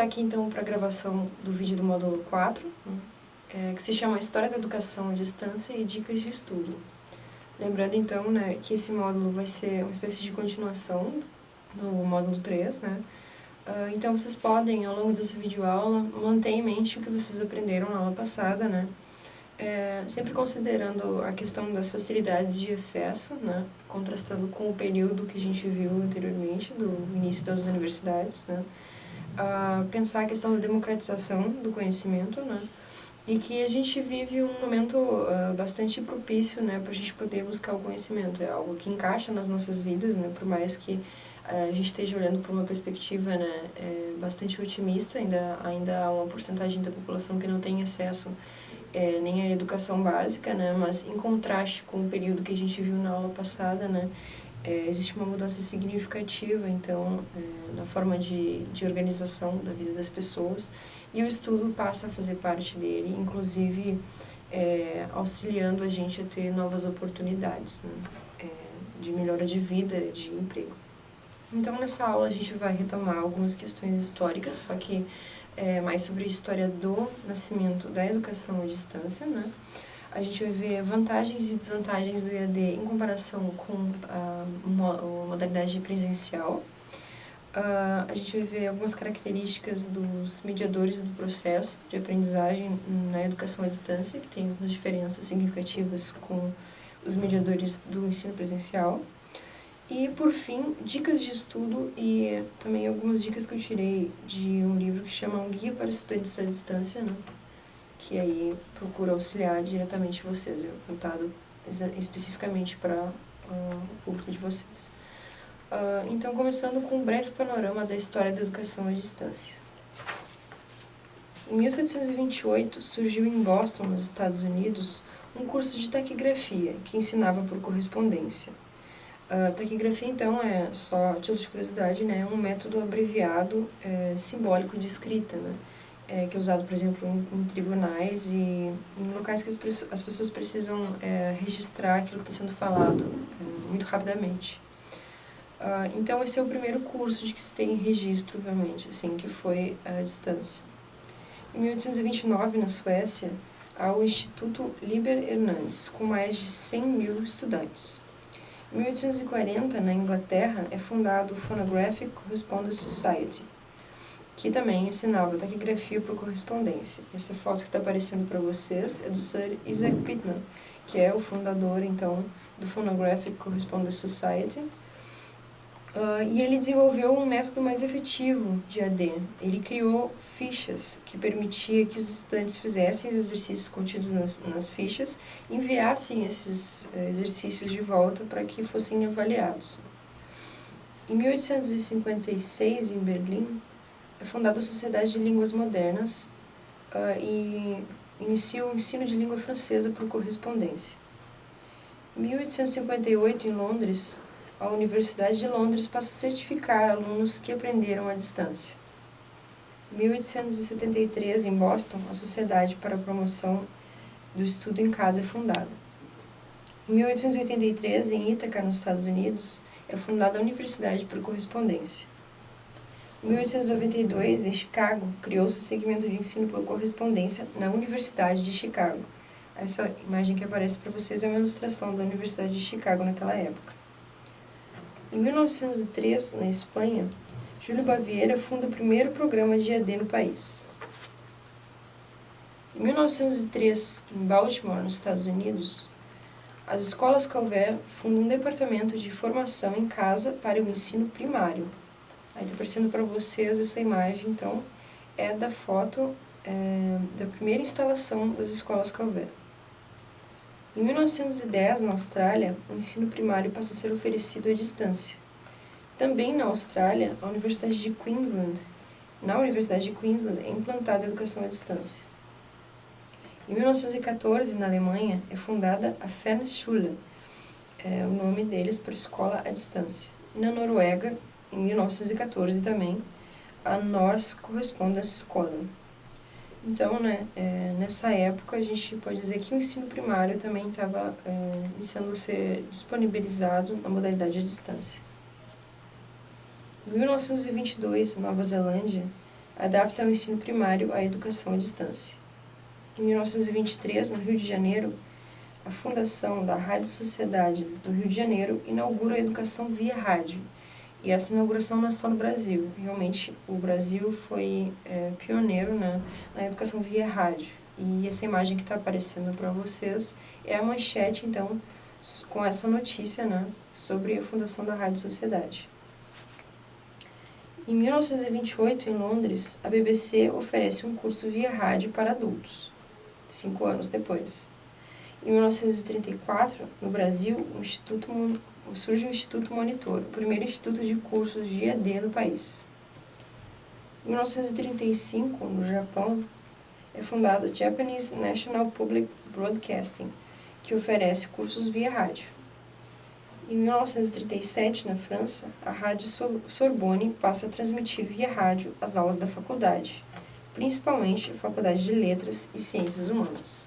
começar aqui então para a gravação do vídeo do módulo 4, que se chama História da Educação à Distância e Dicas de Estudo. Lembrando então, né, que esse módulo vai ser uma espécie de continuação do módulo 3, né? Então vocês podem, ao longo dessa videoaula, manter em mente o que vocês aprenderam na aula passada, né? Sempre considerando a questão das facilidades de acesso, né? Contrastando com o período que a gente viu anteriormente, do início das universidades, né? Pensar a questão da democratização do conhecimento, né? E que a gente vive um momento bastante propício, né, para a gente poder buscar o conhecimento. É algo que encaixa nas nossas vidas, né, por mais que a gente esteja olhando por uma perspectiva, né, bastante otimista, ainda há uma porcentagem da população que não tem acesso nem à educação básica, né, mas em contraste com o período que a gente viu na aula passada, né, existe uma mudança significativa, então, na forma de organização da vida das pessoas, e o estudo passa a fazer parte dele, inclusive auxiliando a gente a ter novas oportunidades, né, de melhora de vida, de emprego. Então, nessa aula a gente vai retomar algumas questões históricas, só que mais sobre a história do nascimento da educação à distância, né? A gente vai ver vantagens e desvantagens do EAD em comparação com a modalidade presencial. A gente vai ver algumas características dos mediadores do processo de aprendizagem na educação à distância, que tem algumas diferenças significativas com os mediadores do ensino presencial. E, por fim, dicas de estudo e também algumas dicas que eu tirei de um livro que chama Um Guia para Estudantes à Distância, né? Que aí procura auxiliar diretamente vocês, voltado especificamente para o público de vocês. Então, começando com um breve panorama da história da educação à distância. Em 1728, surgiu em Boston, nos Estados Unidos, um curso de taquigrafia, que ensinava por correspondência. Taquigrafia, então, só título de curiosidade, né, é um método abreviado simbólico de escrita, né? Que é usado, por exemplo, em tribunais e em locais que as pessoas precisam registrar aquilo que está sendo falado muito rapidamente. Então, esse é o primeiro curso de que se tem registro, obviamente, assim, que foi à distância. Em 1829, na Suécia, há o Instituto Liber Hernandes, com mais de 100 mil estudantes. Em 1840, na Inglaterra, é fundado o Phonographic Correspondence Society, que também ensinava taquigrafia por correspondência. Essa foto que está aparecendo para vocês é do Sir Isaac Pitman, que é o fundador, então, do Phonographic Correspondence Society. E ele desenvolveu um método mais efetivo de AD. Ele criou fichas que permitia que os estudantes fizessem os exercícios contidos nas fichas e enviassem esses exercícios de volta para que fossem avaliados. Em 1856, em Berlim, é fundada a Sociedade de Línguas Modernas e inicia o ensino de língua francesa por correspondência. Em 1858, em Londres, a Universidade de Londres passa a certificar alunos que aprenderam à distância. Em 1873, em Boston, a Sociedade para a Promoção do Estudo em Casa é fundada. Em 1883, em Ítaca, nos Estados Unidos, é fundada a Universidade por Correspondência. Em 1892, em Chicago, criou-se o segmento de ensino por correspondência na Universidade de Chicago. Essa imagem que aparece para vocês é uma ilustração da Universidade de Chicago naquela época. Em 1903, na Espanha, Júlio Baviera funda o primeiro programa de EAD no país. Em 1903, em Baltimore, nos Estados Unidos, as escolas Calvé fundam um departamento de formação em casa para o ensino primário. Aí está aparecendo para vocês essa imagem, então, é da foto da primeira instalação das escolas Calvé. Em 1910, na Austrália, o ensino primário passa a ser oferecido à distância. Também na Austrália, na Universidade de Queensland, é implantada a educação à distância. Em 1914, na Alemanha, é fundada a Fernschule, o nome deles para escola à distância. E na Noruega, em 1914 também, a Norsk Correspondence Skole. Então, né, nessa época, a gente pode dizer que o ensino primário também estava iniciando a ser disponibilizado na modalidade à distância. Em 1922, na Nova Zelândia, adapta o ensino primário à educação à distância. Em 1923, no Rio de Janeiro, a fundação da Rádio Sociedade do Rio de Janeiro inaugura a educação via rádio. E essa inauguração não é só no Brasil. Realmente, o Brasil foi pioneiro, né, na educação via rádio. E essa imagem que está aparecendo para vocês é a manchete, então, com essa notícia, né, sobre a fundação da Rádio Sociedade. Em 1928, em Londres, a BBC oferece um curso via rádio para adultos, 5 anos depois. Em 1934, no Brasil, surge o Instituto Monitor, o primeiro instituto de cursos de EAD no país. Em 1935, no Japão, é fundado o Japanese National Public Broadcasting, que oferece cursos via rádio. Em 1937, na França, a Rádio Sorbonne passa a transmitir via rádio as aulas da faculdade, principalmente a Faculdade de Letras e Ciências Humanas.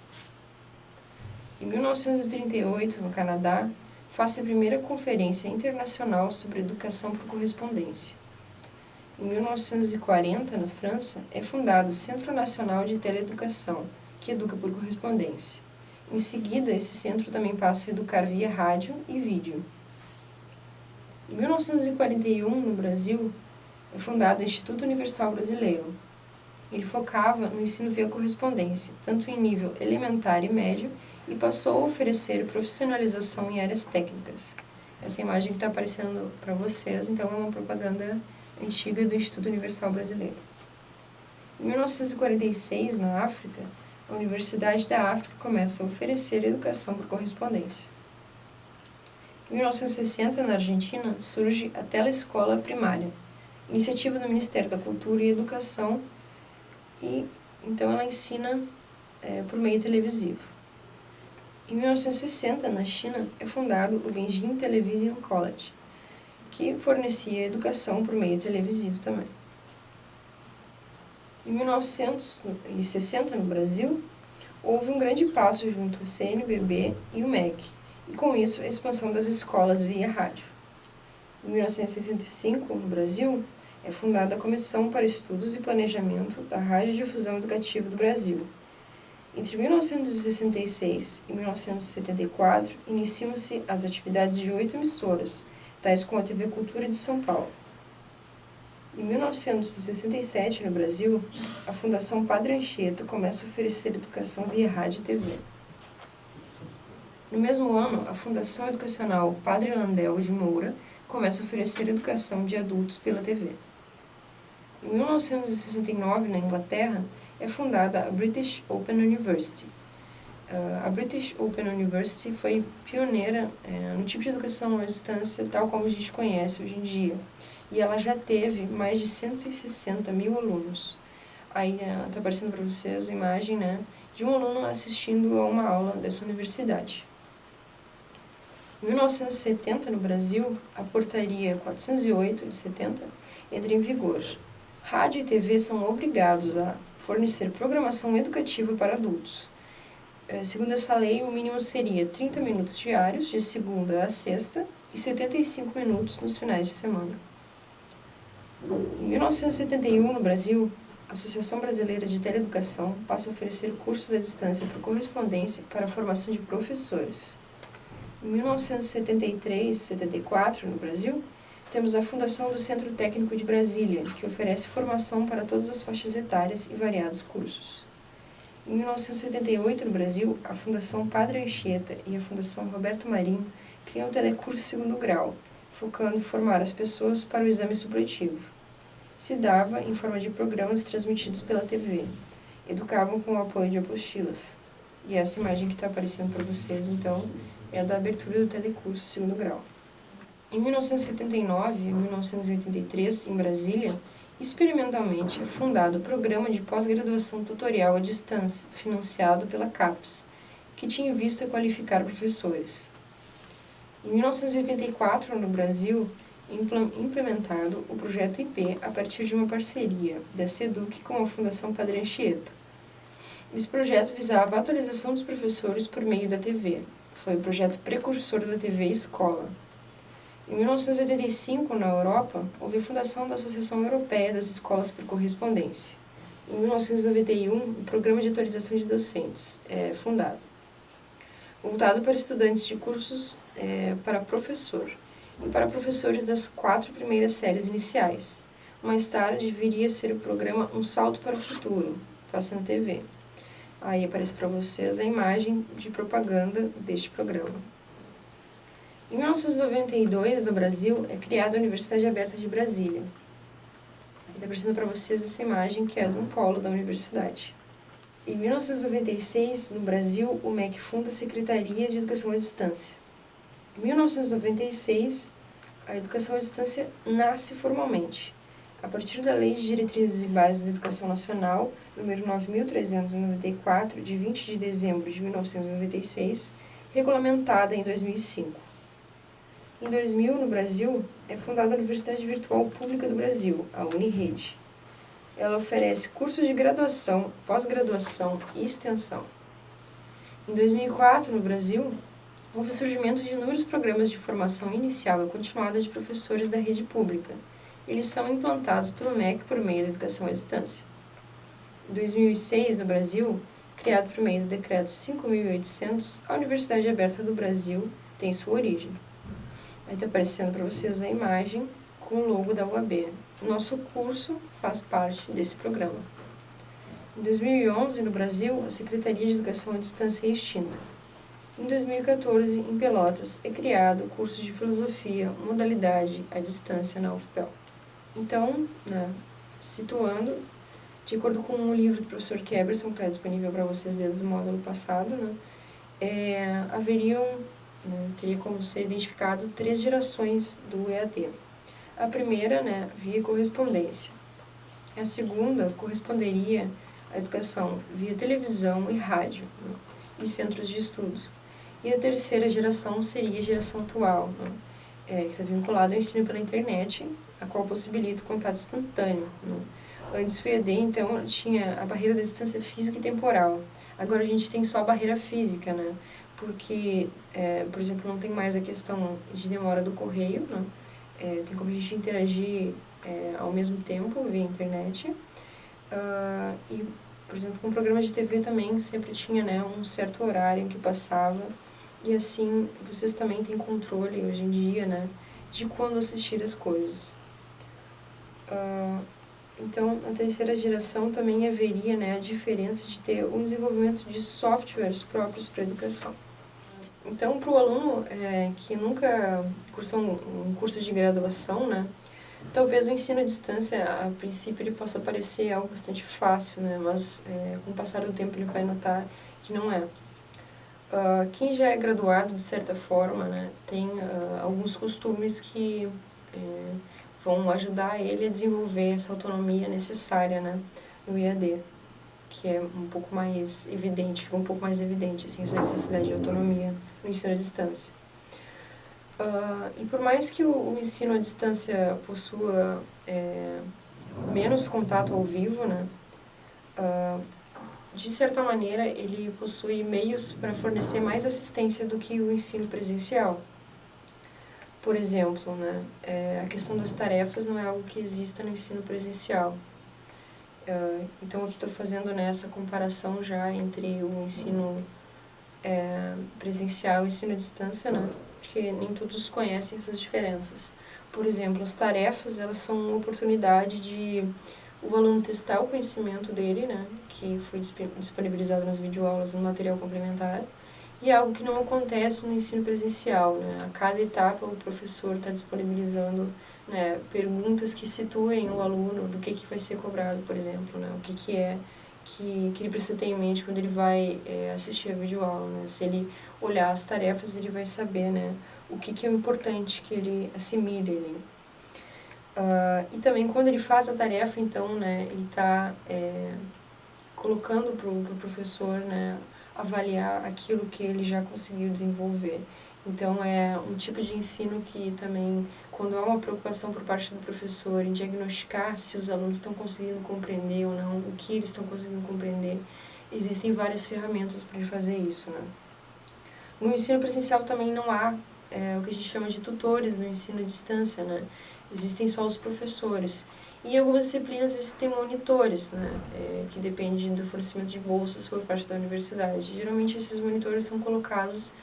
Em 1938, no Canadá, faz a primeira conferência internacional sobre educação por correspondência. Em 1940, na França, é fundado o Centro Nacional de Teleeducação, que educa por correspondência. Em seguida, esse centro também passa a educar via rádio e vídeo. Em 1941, no Brasil, é fundado o Instituto Universal Brasileiro. Ele focava no ensino via correspondência, tanto em nível elementar e médio, e passou a oferecer profissionalização em áreas técnicas. Essa imagem que está aparecendo para vocês, então, é uma propaganda antiga do Instituto Universal Brasileiro. Em 1946, na África, a Universidade da África começa a oferecer educação por correspondência. Em 1960, na Argentina, surge a Telescola Primária, iniciativa do Ministério da Cultura e Educação, e então ela ensina por meio televisivo. Em 1960, na China, é fundado o Beijing Television College, que fornecia educação por meio televisivo também. Em 1960, no Brasil, houve um grande passo junto ao CNBB e o MEC, e com isso a expansão das escolas via rádio. Em 1965, no Brasil, é fundada a Comissão para Estudos e Planejamento da Radiodifusão Educativa do Brasil. Entre 1966 e 1974, iniciam-se as atividades de 8 emissoras, tais como a TV Cultura de São Paulo. Em 1967, no Brasil, a Fundação Padre Anchieta começa a oferecer educação via rádio e TV. No mesmo ano, a Fundação Educacional Padre Landel de Moura começa a oferecer educação de adultos pela TV. Em 1969, na Inglaterra, é fundada a British Open University. A British Open University foi pioneira no tipo de educação à distância, tal como a gente conhece hoje em dia. E ela já teve mais de 160 mil alunos. Aí está aparecendo para vocês a imagem, né, de um aluno assistindo a uma aula dessa universidade. Em 1970, no Brasil, a Portaria 408 de 70 entra em vigor. Rádio e TV são obrigados a fornecer programação educativa para adultos. Segundo essa lei, o mínimo seria 30 minutos diários, de segunda a sexta, e 75 minutos nos finais de semana. Em 1971, no Brasil, a Associação Brasileira de Teleeducação passa a oferecer cursos à distância por correspondência para a formação de professores. Em 1973 e 74, no Brasil, temos a fundação do Centro Técnico de Brasília, que oferece formação para todas as faixas etárias e variados cursos. Em 1978, no Brasil, a Fundação Padre Anchieta e a Fundação Roberto Marinho criam o telecurso segundo grau, focando em formar as pessoas para o exame supletivo. Se dava em forma de programas transmitidos pela TV. Educavam com o apoio de apostilas. E essa imagem que está aparecendo para vocês, então, é a da abertura do telecurso segundo grau. Em 1979 e 1983, em Brasília, experimentalmente é fundado o Programa de Pós-Graduação Tutorial à Distância, financiado pela CAPES, que tinha em vista qualificar professores. Em 1984, no Brasil, implementado o projeto IP a partir de uma parceria da SEDUC com a Fundação Padre Anchieta. Esse projeto visava a atualização dos professores por meio da TV. Foi o projeto precursor da TV Escola. Em 1985, na Europa, houve a fundação da Associação Europeia das Escolas por Correspondência. Em 1991, o Programa de Atualização de Docentes é fundado, voltado para estudantes de cursos para professor e para professores das 4 primeiras séries iniciais. Mais tarde, viria a ser o programa Um Salto para o Futuro, passa na TV. Aí aparece para vocês a imagem de propaganda deste programa. Em 1992, no Brasil, é criada a Universidade Aberta de Brasília. Está aparecendo para vocês essa imagem, que é de um polo da universidade. Em 1996, no Brasil, o MEC funda a Secretaria de Educação à Distância. Em 1996, a educação à distância nasce formalmente, a partir da Lei de Diretrizes e Bases da Educação Nacional, número 9.394, de 20 de dezembro de 1996, regulamentada em 2005. Em 2000, no Brasil, é fundada a Universidade Virtual Pública do Brasil, a Unirede. Ela oferece cursos de graduação, pós-graduação e extensão. Em 2004, no Brasil, houve o surgimento de inúmeros programas de formação inicial e continuada de professores da rede pública. Eles são implantados pelo MEC por meio da educação à distância. Em 2006, no Brasil, criado por meio do Decreto 5.800, a Universidade Aberta do Brasil tem sua origem. Aí está aparecendo para vocês a imagem com o logo da UAB. Nosso curso faz parte desse programa. Em 2011, no Brasil, a Secretaria de Educação à Distância é extinta. Em 2014, em Pelotas, é criado o curso de Filosofia, modalidade à distância na UFPEL. Então, situando, de acordo com o livro do professor Keberson, que está disponível para vocês desde o módulo passado, teria como ser identificado 3 gerações do EAD. A primeira, via correspondência. A segunda corresponderia à educação via televisão e rádio, e centros de estudo. E a terceira geração seria a geração atual, que está vinculada ao ensino pela internet, a qual possibilita o contato instantâneo. Antes o EAD, então, tinha a barreira da distância física e temporal. Agora a gente tem só a barreira física, porque, por exemplo, não tem mais a questão de demora do correio, tem como a gente interagir ao mesmo tempo via internet. E, por exemplo, com programas de TV também sempre tinha um certo horário em que passava. E assim, vocês também têm controle hoje em dia, de quando assistir as coisas. Então, na terceira geração também haveria a diferença de ter um desenvolvimento de softwares próprios para a educação. Então, para o aluno que nunca cursou um curso de graduação, talvez o ensino à distância, a princípio, ele possa parecer algo bastante fácil, mas com o passar do tempo ele vai notar que não é. Quem já é graduado, de certa forma, tem alguns costumes que vão ajudar ele a desenvolver essa autonomia necessária no EAD, que é um pouco mais evidente, fica um pouco mais evidente assim, essa necessidade de autonomia no ensino à distância. E por mais que o ensino à distância possua menos contato ao vivo, de certa maneira ele possui meios para fornecer mais assistência do que o ensino presencial. Por exemplo, a questão das tarefas não é algo que exista no ensino presencial. Então, aqui estou fazendo essa comparação já entre o ensino presencial e o ensino à distância, porque nem todos conhecem essas diferenças. Por exemplo, as tarefas, elas são uma oportunidade de o aluno testar o conhecimento dele, que foi disponibilizado nas videoaulas no material complementar, e é algo que não acontece no ensino presencial. A cada etapa, o professor está disponibilizando perguntas que situem o aluno do que vai ser cobrado, por exemplo, o que ele precisa ter em mente quando ele vai assistir a videoaula. Se ele olhar as tarefas, ele vai saber o que é importante que ele assimile ali. E também quando ele faz a tarefa, então, ele está colocando para o professor avaliar aquilo que ele já conseguiu desenvolver. Então, é um tipo de ensino que também, quando há uma preocupação por parte do professor em diagnosticar se os alunos estão conseguindo compreender ou não, o que eles estão conseguindo compreender, existem várias ferramentas para ele fazer isso. No ensino presencial também não há o que a gente chama de tutores no ensino à distância, né? Existem só os professores. E em algumas disciplinas existem monitores, né? Que dependem do fornecimento de bolsas por parte da universidade. Geralmente esses monitores são colocados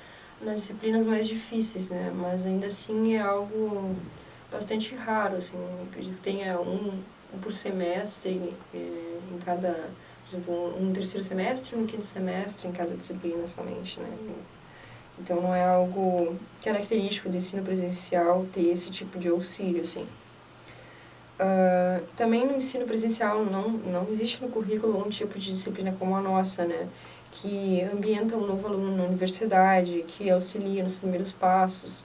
nas disciplinas mais difíceis, né? Mas ainda assim é algo bastante raro, assim. Acredito que tenha um por semestre em cada, por exemplo, um terceiro semestre e um quinto semestre em cada disciplina somente, né? Então não é algo característico do ensino presencial ter esse tipo de auxílio, assim. Também no ensino presencial não existe no currículo um tipo de disciplina como a nossa, né? Que ambienta um novo aluno na universidade, que auxilia nos primeiros passos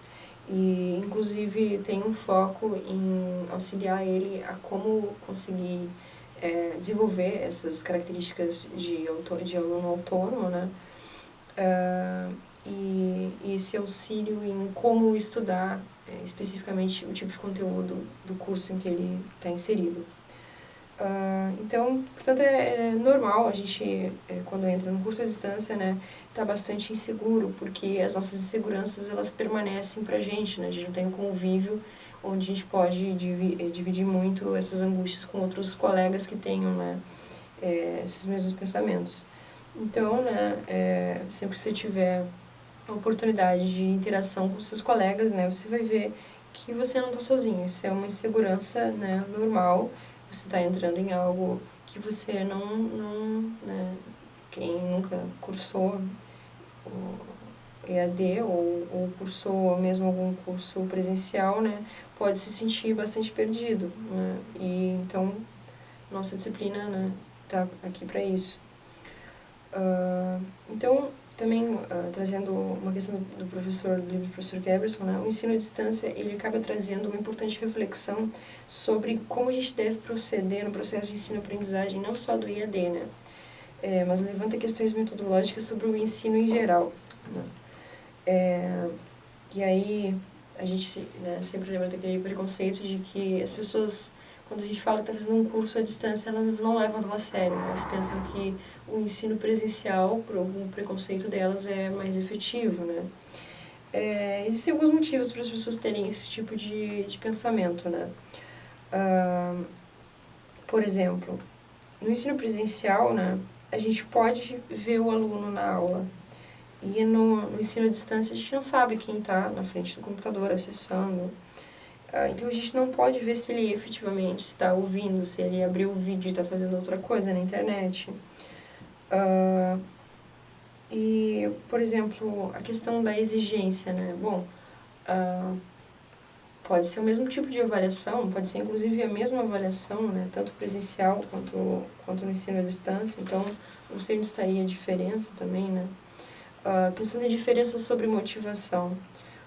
e, inclusive, tem um foco em auxiliar ele a como conseguir desenvolver essas características de aluno autônomo, né? E esse auxílio em como estudar especificamente o tipo de conteúdo do curso em que ele está inserido. Então, portanto, é normal a gente, quando entra no curso à distância, né, tá bastante inseguro, porque as nossas inseguranças, elas permanecem pra gente, né, a gente não tem um convívio onde a gente pode dividir muito essas angústias com outros colegas que tenham, né, esses mesmos pensamentos. Então, né, sempre que você tiver a oportunidade de interação com seus colegas, né, você vai ver que você não está sozinho. Isso é uma insegurança, né, normal. Você está entrando em algo que você né, quem nunca cursou o EAD ou cursou mesmo algum curso presencial, né, pode se sentir bastante perdido, né? E então nossa disciplina, né, tá aqui para isso. Então, também trazendo uma questão do professor, do livro do professor Keverson, né, o ensino à distância, ele acaba trazendo uma importante reflexão sobre como a gente deve proceder no processo de ensino-aprendizagem, não só do IAD, né, mas levanta questões metodológicas sobre o ensino em geral, né. E aí, a gente né, sempre lembra daquele preconceito de que as pessoas, quando a gente fala que está fazendo um curso à distância, elas não levam tão a sério. Elas pensam que o ensino presencial, por algum preconceito delas, é mais efetivo, né? Existem alguns motivos para as pessoas terem esse tipo de pensamento, né? Por exemplo, no ensino presencial, né, a gente pode ver o aluno na aula. E no ensino à distância, a gente não sabe quem está na frente do computador acessando. Então, a gente não pode ver se ele efetivamente está ouvindo, se ele abriu o vídeo e está fazendo outra coisa na internet. E, por exemplo, a questão da exigência, né? Bom, pode ser o mesmo tipo de avaliação, pode ser inclusive a mesma avaliação, né? Tanto presencial quanto no ensino à distância. Então, não sei onde estaria a diferença também, né? Pensando em diferença sobre motivação.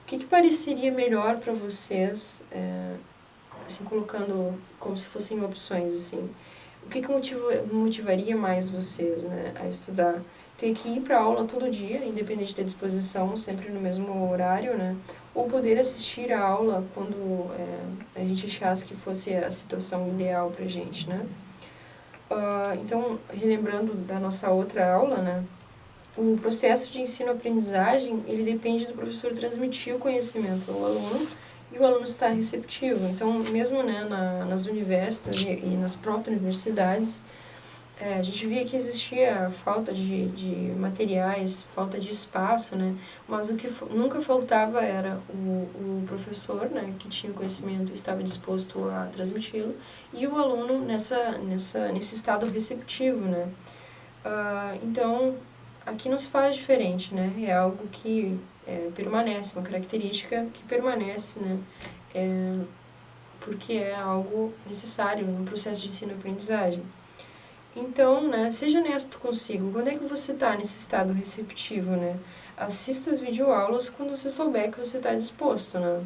O que pareceria melhor para vocês, assim, colocando como se fossem opções, assim? O que motivaria mais vocês, né, a estudar? Ter que ir para aula todo dia, independente da disposição, sempre no mesmo horário, né? Ou poder assistir a aula quando a gente achasse que fosse a situação ideal para a gente, né? Então, relembrando da nossa outra aula, né? O processo de ensino-aprendizagem, ele depende do professor transmitir o conhecimento ao aluno e o aluno estar receptivo. Então, mesmo né, nas universidades e nas próprias universidades, a gente via que existia falta de materiais, falta de espaço, né? Mas o que nunca faltava era o professor, né, que tinha o conhecimento e estava disposto a transmiti-lo, e o aluno nesse estado receptivo, né? Então, aqui não se faz diferente, né? É algo que permanece, uma característica que permanece, né? Porque é algo necessário no processo de ensino-aprendizagem. Então, né, seja honesto consigo. Quando é que você está nesse estado receptivo, né? Assista as videoaulas quando você souber que você está disposto, né?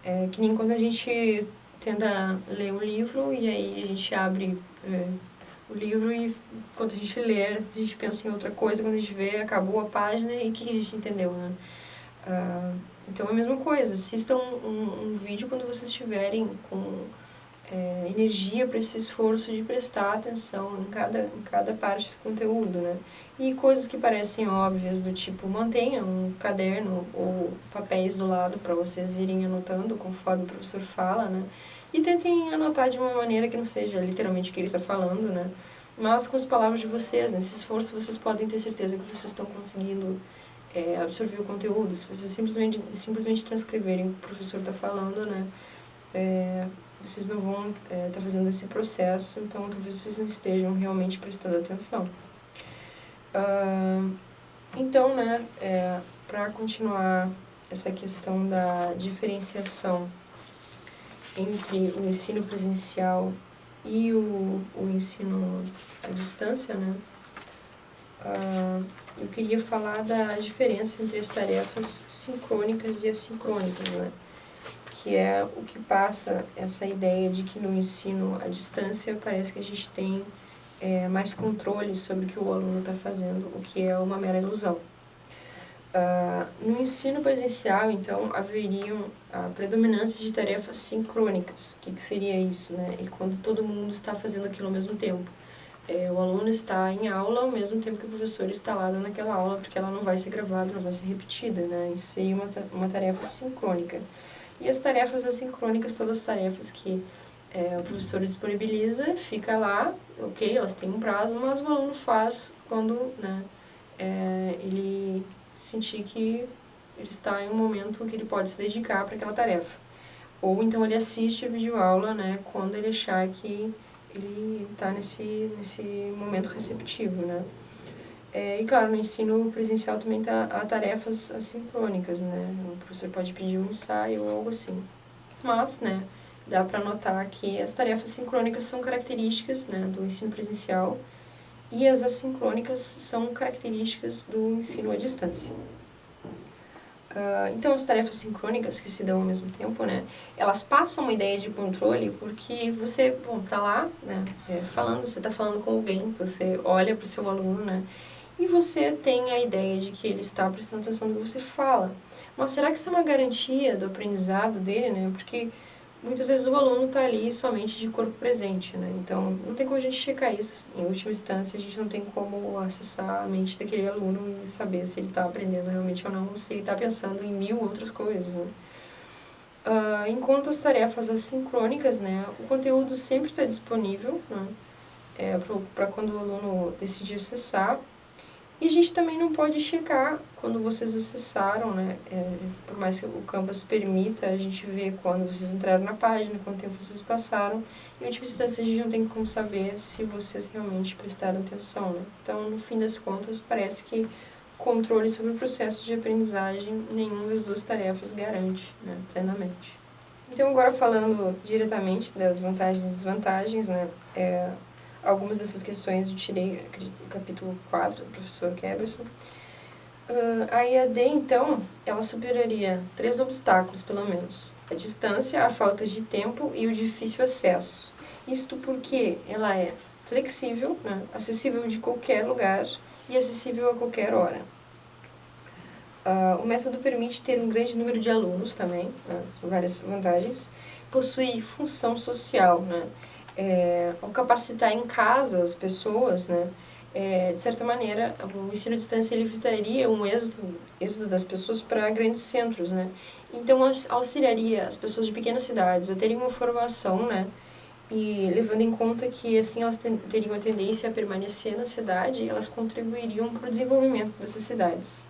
É que nem quando a gente tenta ler um livro e aí a gente abre o livro e quando a gente lê, a gente pensa em outra coisa, quando a gente vê, acabou a página e o que a gente entendeu, né? Então é a mesma coisa, assistam um vídeo quando vocês estiverem com energia para esse esforço de prestar atenção em cada parte do conteúdo, né? E coisas que parecem óbvias, do tipo, mantenha um caderno ou papéis do lado para vocês irem anotando conforme o professor fala, né? E tentem anotar de uma maneira que não seja literalmente o que ele está falando, né? Mas com as palavras de vocês. Nesse esforço vocês podem ter certeza que vocês estão conseguindo absorver o conteúdo. Se vocês simplesmente transcreverem o que o professor está falando, né? Vocês não vão estar fazendo esse processo, então talvez vocês não estejam realmente prestando atenção. Então, né, para continuar essa questão da diferenciação entre o ensino presencial e o ensino à distância, né, eu queria falar da diferença entre as tarefas sincrônicas e assincrônicas, né, que é o que passa essa ideia de que no ensino à distância parece que a gente tem mais controle sobre o que o aluno está fazendo, o que é uma mera ilusão. No ensino presencial, então, haveriam a predominância de tarefas sincrônicas. O que seria isso, né? E quando todo mundo está fazendo aquilo ao mesmo tempo. O aluno está em aula ao mesmo tempo que o professor está lá dando aquela aula, porque ela não vai ser gravada, não vai ser repetida, né? Isso seria uma tarefa sincrônica. E as tarefas assincrônicas, todas as tarefas que o professor disponibiliza, fica lá, ok, elas têm um prazo, mas o aluno faz quando, né, ele sentir que ele está em um momento que ele pode se dedicar para aquela tarefa. Ou então ele assiste a videoaula, né, quando ele achar que ele está nesse momento receptivo, né. E claro, no ensino presencial também há tarefas assincrônicas, né, o professor pode pedir um ensaio ou algo assim. Mas, né, dá para notar que as tarefas sincrônicas são características, né, do ensino presencial e as assincrônicas são características do ensino à distância. Então, as tarefas sincrônicas que se dão ao mesmo tempo, né, elas passam uma ideia de controle porque você, tá lá, né, você está falando com alguém, você olha para o seu aluno, né, e você tem a ideia de que ele está prestando atenção no que você fala. Mas será que isso é uma garantia do aprendizado dele, né? Porque muitas vezes o aluno está ali somente de corpo presente, né? Então, não tem como a gente checar isso. Em última instância, a gente não tem como acessar a mente daquele aluno e saber se ele está aprendendo realmente ou não, ou se ele está pensando em mil outras coisas, né? Enquanto as tarefas assincrônicas, né? O conteúdo sempre está disponível, né? Para quando o aluno decidir acessar. E a gente também não pode checar quando vocês acessaram, né? Por mais que o Canvas permita, a gente vê quando vocês entraram na página, quanto tempo vocês passaram. Em última instância, a gente não tem como saber se vocês realmente prestaram atenção, né? Então, no fim das contas, parece que controle sobre o processo de aprendizagem nenhuma das duas tarefas garante, né, plenamente. Então, agora falando diretamente das vantagens e desvantagens, né? Algumas dessas questões eu tirei, acredito, do capítulo 4 do professor Keberson. A EAD, então, ela superaria 3 obstáculos, pelo menos. A distância, a falta de tempo e o difícil acesso. Isto porque ela é flexível, né, acessível de qualquer lugar e acessível a qualquer hora. O método permite ter um grande número de alunos também, né, várias vantagens. Possui função social, né? Ao capacitar em casa as pessoas, né, de certa maneira, o ensino à distância ele evitaria um êxodo das pessoas para grandes centros, né, então auxiliaria as pessoas de pequenas cidades a terem uma formação, né, e levando em conta que assim elas teriam a tendência a permanecer na cidade, elas contribuiriam para o desenvolvimento dessas cidades.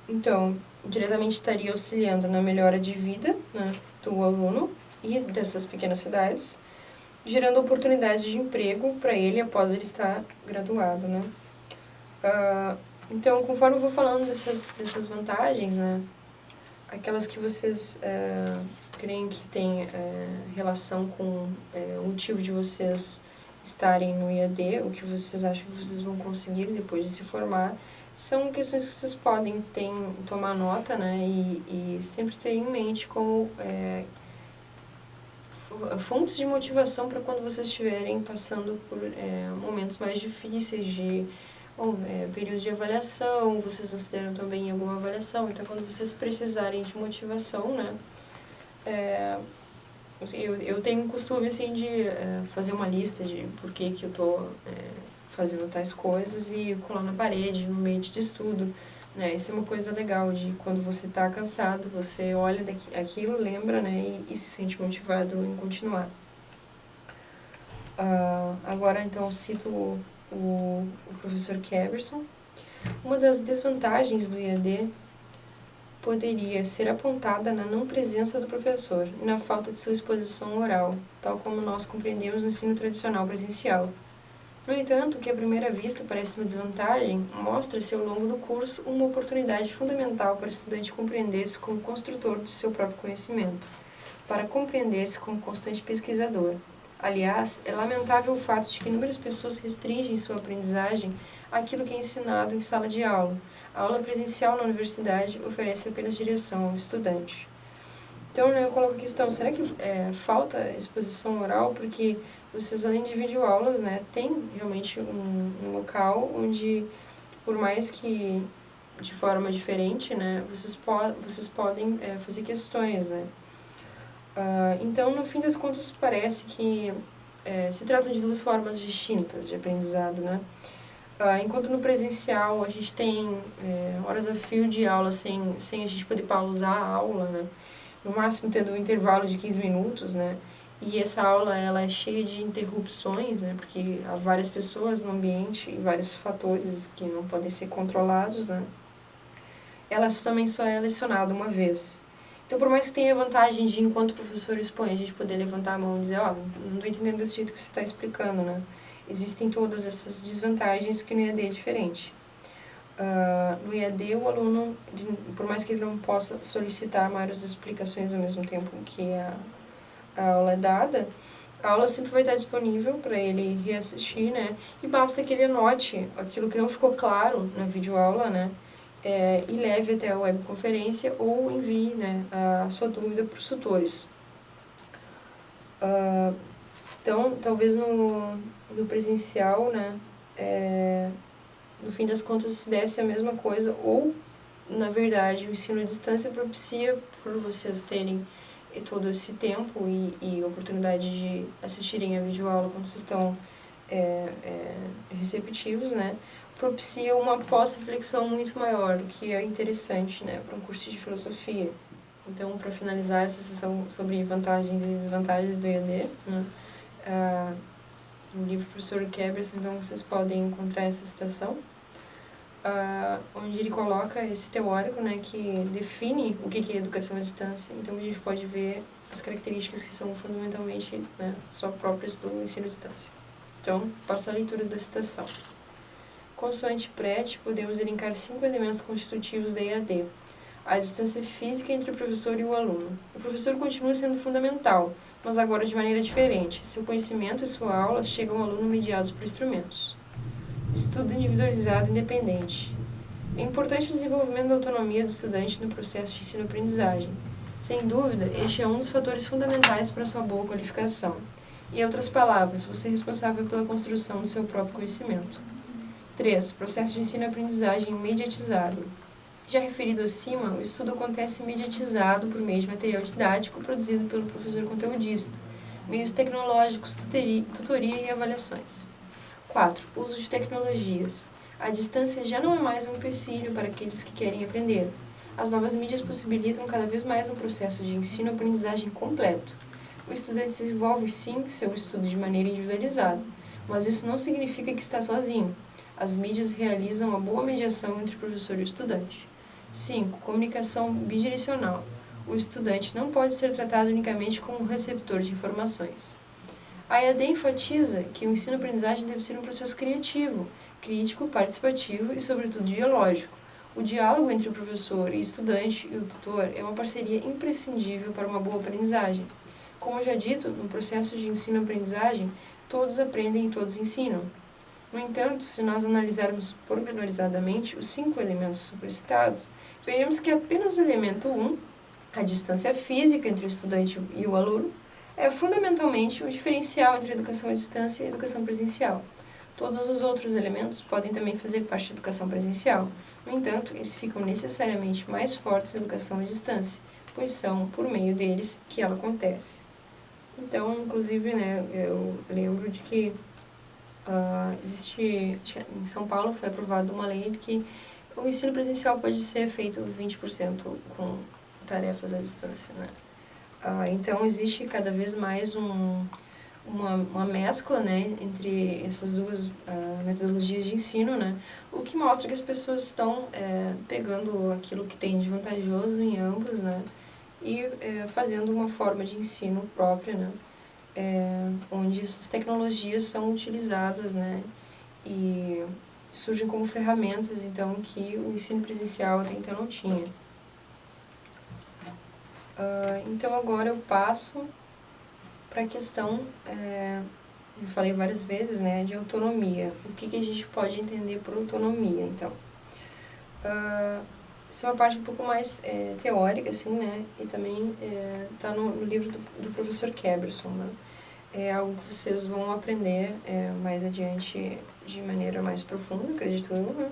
Então, diretamente estaria auxiliando na melhora de vida, né, do aluno e dessas pequenas cidades, gerando oportunidades de emprego para ele após ele estar graduado, né. Então, conforme eu vou falando dessas vantagens, né, aquelas que vocês creem que tem relação com o motivo de vocês estarem no IAD, o que vocês acham que vocês vão conseguir depois de se formar, são questões que vocês podem tomar nota, né, e sempre ter em mente como fontes de motivação para quando vocês estiverem passando por momentos mais difíceis de Bom, período de avaliação, vocês consideram também alguma avaliação, então quando vocês precisarem de motivação, né, eu tenho um costume, assim, de fazer uma lista de por que eu estou fazendo tais coisas e colar na parede, no ambiente de estudo, né, isso é uma coisa legal, de quando você está cansado, você olha aquilo, lembra, né, e se sente motivado em continuar. Agora, então, cito o professor Keverson. Uma das desvantagens do IAD poderia ser apontada na não presença do professor e na falta de sua exposição oral, tal como nós compreendemos no ensino tradicional presencial. No entanto, o que à primeira vista parece uma desvantagem, mostra-se ao longo do curso uma oportunidade fundamental para o estudante compreender-se como construtor de seu próprio conhecimento, para compreender-se como constante pesquisador. Aliás, é lamentável o fato de que inúmeras pessoas restringem sua aprendizagem àquilo que é ensinado em sala de aula. A aula presencial na universidade oferece apenas direção ao estudante. Então, eu coloco a questão, será que falta exposição oral? Porque vocês, além de videoaulas, né, tem realmente um local onde, por mais que de forma diferente, né, vocês podem fazer questões, né. Então, no fim das contas, parece que se tratam de duas formas distintas de aprendizado, né. Enquanto no presencial a gente tem horas a fio de aula sem a gente poder pausar a aula, né, no máximo tendo um intervalo de 15 minutos, né, e essa aula ela é cheia de interrupções, né, porque há várias pessoas no ambiente e vários fatores que não podem ser controlados, né, ela também só é lecionada uma vez. Então, por mais que tenha a vantagem de, enquanto o professor expõe, a gente poder levantar a mão e dizer, não estou entendendo desse jeito que você está explicando, né, existem todas essas desvantagens que no EAD é diferente. No EAD, o aluno, por mais que ele não possa solicitar várias explicações ao mesmo tempo que a aula é dada, a aula sempre vai estar disponível para ele reassistir, né? E basta que ele anote aquilo que não ficou claro na videoaula, né? E leve até a webconferência ou envie, né, a sua dúvida para os tutores. Então, talvez no presencial, né, no fim das contas, se desse a mesma coisa, ou, na verdade, o ensino à distância propicia por vocês terem todo esse tempo e oportunidade de assistirem a videoaula quando vocês estão receptivos, né, propicia uma pós-reflexão muito maior, o que é interessante, né, para um curso de filosofia. Então, para finalizar essa sessão sobre vantagens e desvantagens do EAD, né, no livro do professor Keverson, então vocês podem encontrar essa citação, onde ele coloca esse teórico, né, que define o que é educação à distância. Então a gente pode ver as características que são fundamentalmente, né, só próprias do ensino à distância. Então, passa a leitura da citação. Consoante Prete, podemos elencar 5 elementos constitutivos da EAD. A distância física entre o professor e o aluno. O professor continua sendo fundamental, mas agora de maneira diferente. Seu conhecimento e sua aula chegam ao aluno mediados por instrumentos. Estudo individualizado e independente. É importante o desenvolvimento da autonomia do estudante no processo de ensino-aprendizagem. Sem dúvida, este é um dos fatores fundamentais para sua boa qualificação. Em outras palavras, você é responsável pela construção do seu próprio conhecimento. 3. Processo de ensino-aprendizagem mediatizado. Já referido acima, o estudo acontece mediatizado por meio de material didático produzido pelo professor conteudista, meios tecnológicos, tutoria e avaliações. 4. Uso de tecnologias. A distância já não é mais um empecilho para aqueles que querem aprender. As novas mídias possibilitam cada vez mais um processo de ensino-aprendizagem completo. O estudante desenvolve, sim, seu estudo de maneira individualizada, mas isso não significa que está sozinho. As mídias realizam uma boa mediação entre o professor e o estudante. 5. Comunicação bidirecional. O estudante não pode ser tratado unicamente como receptor de informações. A EAD enfatiza que o ensino-aprendizagem deve ser um processo criativo, crítico, participativo e, sobretudo, dialógico. O diálogo entre o professor e estudante e o tutor é uma parceria imprescindível para uma boa aprendizagem. Como já dito, no processo de ensino-aprendizagem, todos aprendem e todos ensinam. No entanto, se nós analisarmos pormenorizadamente os 5 elementos supercitados, veremos que apenas o elemento 1, a distância física entre o estudante e o aluno, é fundamentalmente o diferencial entre a educação à distância e a educação presencial. Todos os outros elementos podem também fazer parte da educação presencial. No entanto, eles ficam necessariamente mais fortes na educação à distância, pois são por meio deles que ela acontece. Então, inclusive, né, eu lembro de que existe, em São Paulo foi aprovada uma lei de que o ensino presencial pode ser feito 20% com tarefas à distância, né? Então, existe cada vez mais uma mescla, né, entre essas duas metodologias de ensino, né, o que mostra que as pessoas estão pegando aquilo que tem de vantajoso em ambos, né, e fazendo uma forma de ensino própria, né, onde essas tecnologias são utilizadas, né, e surgem como ferramentas, então, que o ensino presencial até então não tinha. Então, agora eu passo para a questão, eu falei várias vezes, né, de autonomia. O que a gente pode entender por autonomia, então? Essa é uma parte um pouco mais teórica, assim, né, e também está no livro do professor Keberson, né. É algo que vocês vão aprender mais adiante de maneira mais profunda, acredito eu, né?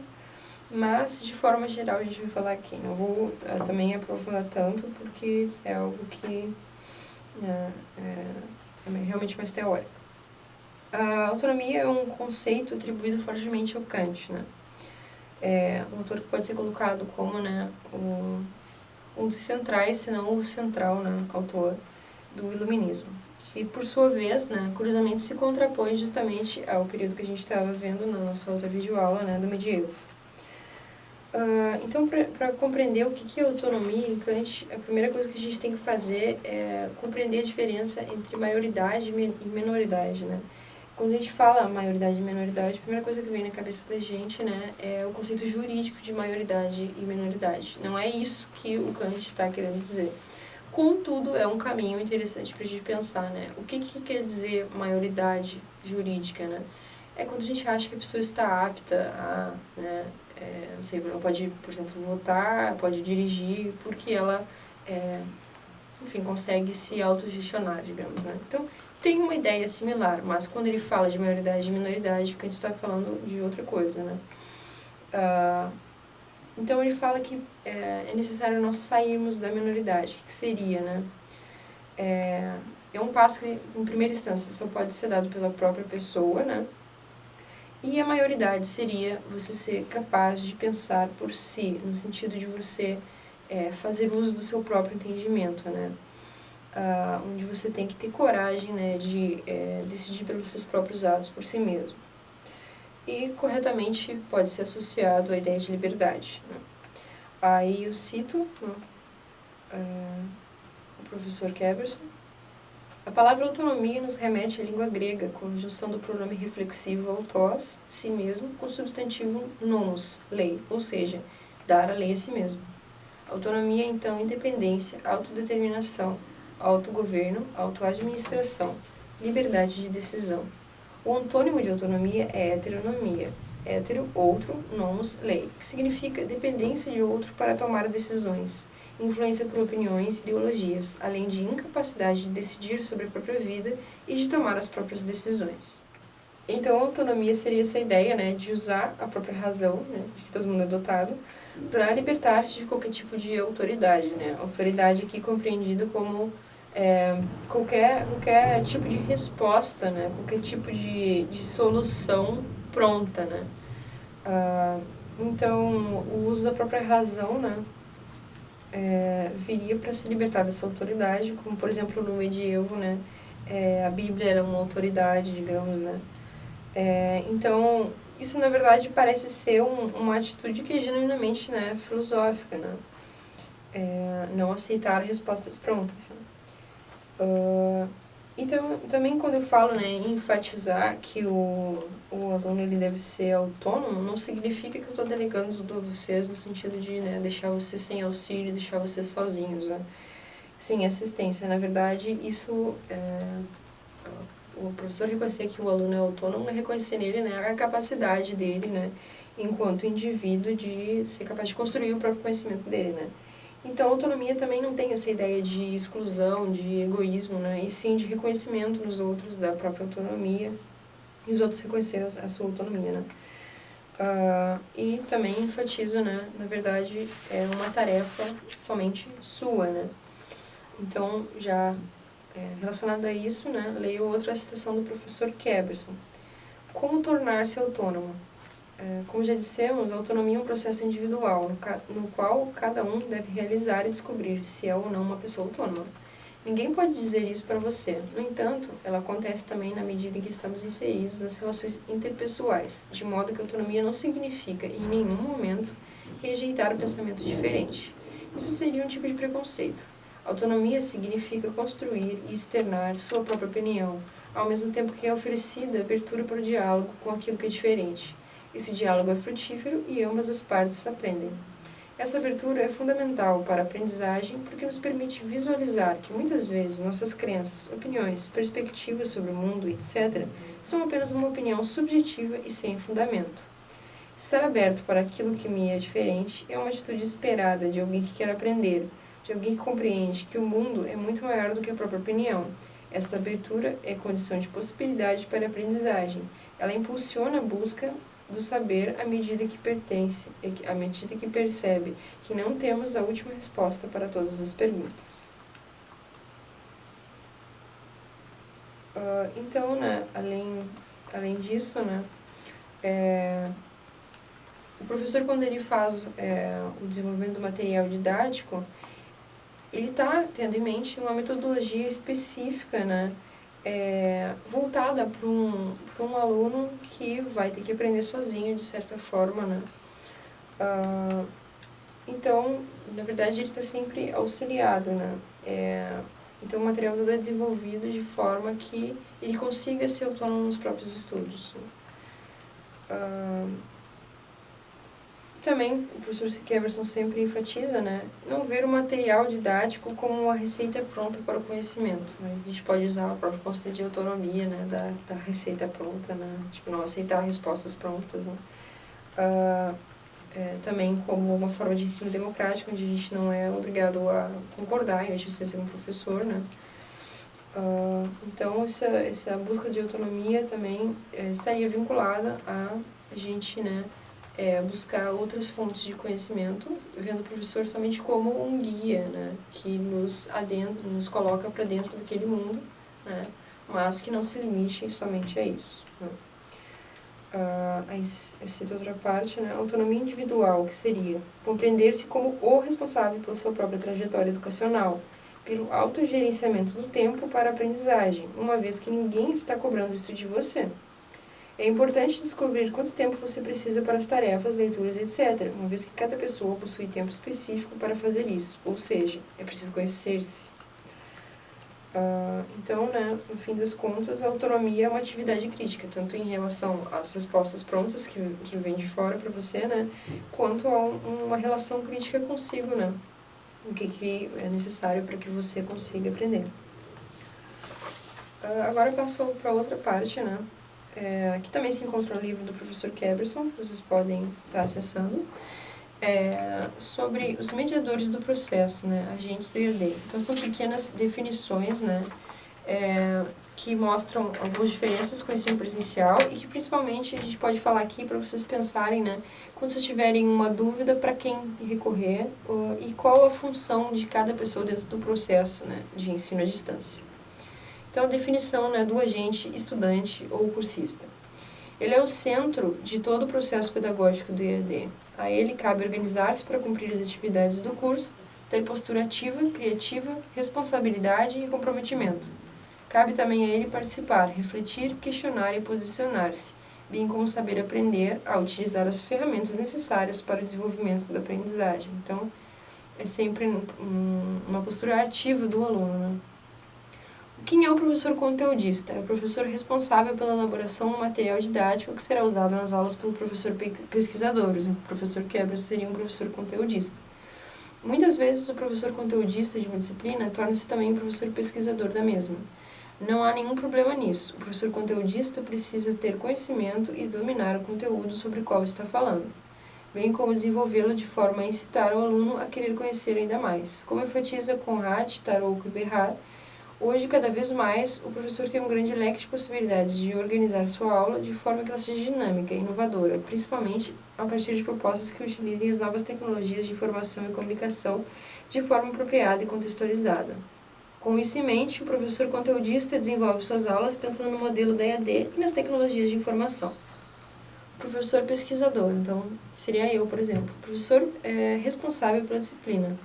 Mas, de forma geral, a gente vai falar aqui. Não vou também aprofundar tanto, porque é algo que é realmente mais teórico. A autonomia é um conceito atribuído fortemente ao Kant, né? Um autor que pode ser colocado como, né, um dos centrais, se não o central, né, autor do Iluminismo. Que, por sua vez, né, curiosamente se contrapõe justamente ao período que a gente estava vendo na nossa outra videoaula, né, do medievo. Então, para compreender o que é autonomia em Kant, a primeira coisa que a gente tem que fazer é compreender a diferença entre maioridade e menoridade, né? Quando a gente fala maioridade e menoridade, a primeira coisa que vem na cabeça da gente, né, é o conceito jurídico de maioridade e menoridade. Não é isso que o Kant está querendo dizer. Contudo, é um caminho interessante para a gente pensar, né? O que quer dizer maioridade jurídica, né? É quando a gente acha que a pessoa está apta a, né, não sei, ela pode, por exemplo, votar, pode dirigir, porque ela, enfim, consegue se autogestionar, digamos, né? Então, tem uma ideia similar, mas quando ele fala de maioridade e minoridade, a gente está falando de outra coisa, né? Então, ele fala que é necessário nós sairmos da minoridade. O que seria, né? É um passo que, em primeira instância, só pode ser dado pela própria pessoa, né? E a maioridade seria você ser capaz de pensar por si, no sentido de você fazer uso do seu próprio entendimento, né? Onde você tem que ter coragem, né, de decidir pelos seus próprios atos por si mesmo. E, corretamente, pode ser associado à ideia de liberdade, né? Aí eu cito o professor Keberson. A palavra autonomia nos remete à língua grega, com a junção do pronome reflexivo autós, si mesmo, com o substantivo nomos, lei, ou seja, dar a lei a si mesmo. Autonomia é, então, independência, autodeterminação, autogoverno, autoadministração, liberdade de decisão. O antônimo de autonomia é heteronomia. Hétero, outro, nomos, lei, que significa dependência de outro para tomar decisões, influência por opiniões e ideologias, além de incapacidade de decidir sobre a própria vida e de tomar as próprias decisões. Então, a autonomia seria essa ideia, né, de usar a própria razão, né, de que todo mundo é dotado, para libertar-se de qualquer tipo de autoridade, né? Autoridade aqui compreendida como qualquer tipo de resposta, né? Qualquer tipo de solução pronta, né? Então, o uso da própria razão, né, viria para se libertar dessa autoridade, como, por exemplo, no medievo, né, a Bíblia era uma autoridade, digamos, né. Então, isso, na verdade, parece ser uma atitude que é genuinamente, né, filosófica, né, não aceitar respostas prontas, né. Então, também quando eu falo, né, em enfatizar que o aluno ele deve ser autônomo, não significa que eu estou delegando tudo a vocês no sentido de, né, deixar vocês sem auxílio, deixar vocês sozinhos, né, sem assistência. Na verdade, isso, o professor reconhecer que o aluno é autônomo é reconhecer nele, né, a capacidade dele, né, enquanto indivíduo de ser capaz de construir o próprio conhecimento dele, né. Então, a autonomia também não tem essa ideia de exclusão, de egoísmo, né? E sim de reconhecimento nos outros da própria autonomia. e os outros reconhecer a sua autonomia, né? E também enfatizo, né, na verdade, é uma tarefa somente sua, né? Então, já relacionado a isso, né, leio outra citação do professor Keberson. Como tornar-se autônomo? Como já dissemos, a autonomia é um processo individual, no qual cada um deve realizar e descobrir se é ou não uma pessoa autônoma. Ninguém pode dizer isso para você. No entanto, ela acontece também na medida em que estamos inseridos nas relações interpessoais, de modo que a autonomia não significa, em nenhum momento, rejeitar o pensamento diferente. Isso seria um tipo de preconceito. Autonomia significa construir e externar sua própria opinião, ao mesmo tempo que é oferecida abertura para o diálogo com aquilo que é diferente. Esse diálogo é frutífero e ambas as partes aprendem. Essa abertura é fundamental para a aprendizagem porque nos permite visualizar que muitas vezes nossas crenças, opiniões, perspectivas sobre o mundo, etc., são apenas uma opinião subjetiva e sem fundamento. Estar aberto para aquilo que me é diferente é uma atitude esperada de alguém que quer aprender, de alguém que compreende que o mundo é muito maior do que a própria opinião. Esta abertura é condição de possibilidade para a aprendizagem. Ela impulsiona a busca do saber à medida que percebe que não temos a última resposta para todas as perguntas. Então, né, além disso, né, o professor, quando ele faz o desenvolvimento do material didático, ele está tendo em mente uma metodologia específica, né, voltada para um aluno que vai ter que aprender sozinho, de certa forma, né? Então, na verdade, ele está sempre auxiliado, né? Então, o material todo é desenvolvido de forma que ele consiga ser autônomo nos próprios estudos. Também, o professor Keberson sempre enfatiza, né, não ver o material didático como uma receita pronta para o conhecimento, né? A gente pode usar o próprio conceito de autonomia, né, da receita pronta, né, tipo, não aceitar respostas prontas, né? Também como uma forma de ensino democrático, onde a gente não é obrigado a concordar em você ser um professor, né? Então, essa busca de autonomia também estaria vinculada a gente, né, buscar outras fontes de conhecimento, vendo o professor somente como um guia, né, que nos coloca para dentro daquele mundo, né, mas que não se limite somente a isso, né. Aí eu cito outra parte, né, autonomia individual, que seria compreender-se como o responsável pela sua própria trajetória educacional, pelo autogerenciamento do tempo para a aprendizagem, uma vez que ninguém está cobrando isso de você. É importante descobrir quanto tempo você precisa para as tarefas, leituras, etc., uma vez que cada pessoa possui tempo específico para fazer isso, ou seja, é preciso conhecer-se. Então, né, no fim das contas, a autonomia é uma atividade crítica, tanto em relação às respostas prontas que vêm de fora para você, né, quanto a uma relação crítica consigo, né, o que é necessário para que você consiga aprender. Agora eu passo para outra parte, né, que também se encontra no livro do professor Keberson, vocês podem estar acessando, sobre os mediadores do processo, né, agentes do IAD. Então, são pequenas definições, né, que mostram algumas diferenças com o ensino presencial e que, principalmente, a gente pode falar aqui para vocês pensarem, né, quando vocês tiverem uma dúvida, para quem recorrer e qual a função de cada pessoa dentro do processo, né, de ensino à distância. Então, a definição, né, do agente, estudante ou cursista. Ele é o centro de todo o processo pedagógico do IAD. A ele cabe organizar-se para cumprir as atividades do curso, ter postura ativa, criativa, responsabilidade e comprometimento. Cabe também a ele participar, refletir, questionar e posicionar-se, bem como saber aprender a utilizar as ferramentas necessárias para o desenvolvimento da aprendizagem. Então, é sempre uma postura ativa do aluno, né? Quem é o professor conteudista? É o professor responsável pela elaboração do material didático que será usado nas aulas pelo professor pesquisador. O professor Keberson seria um professor conteudista. Muitas vezes o professor conteudista de uma disciplina torna-se também um professor pesquisador da mesma. Não há nenhum problema nisso. O professor conteudista precisa ter conhecimento e dominar o conteúdo sobre o qual está falando, bem como desenvolvê-lo de forma a incitar o aluno a querer conhecer ainda mais. Como enfatiza Conrad, Tarok e Berrar, Hoje, cada vez mais, o professor tem um grande leque de possibilidades de organizar sua aula de forma que ela seja dinâmica e inovadora, principalmente a partir de propostas que utilizem as novas tecnologias de informação e comunicação de forma apropriada e contextualizada. Com isso em mente, o professor conteudista desenvolve suas aulas pensando no modelo da EAD e nas tecnologias de informação. Professor pesquisador, então, seria eu, por exemplo. O professor é responsável pela disciplina.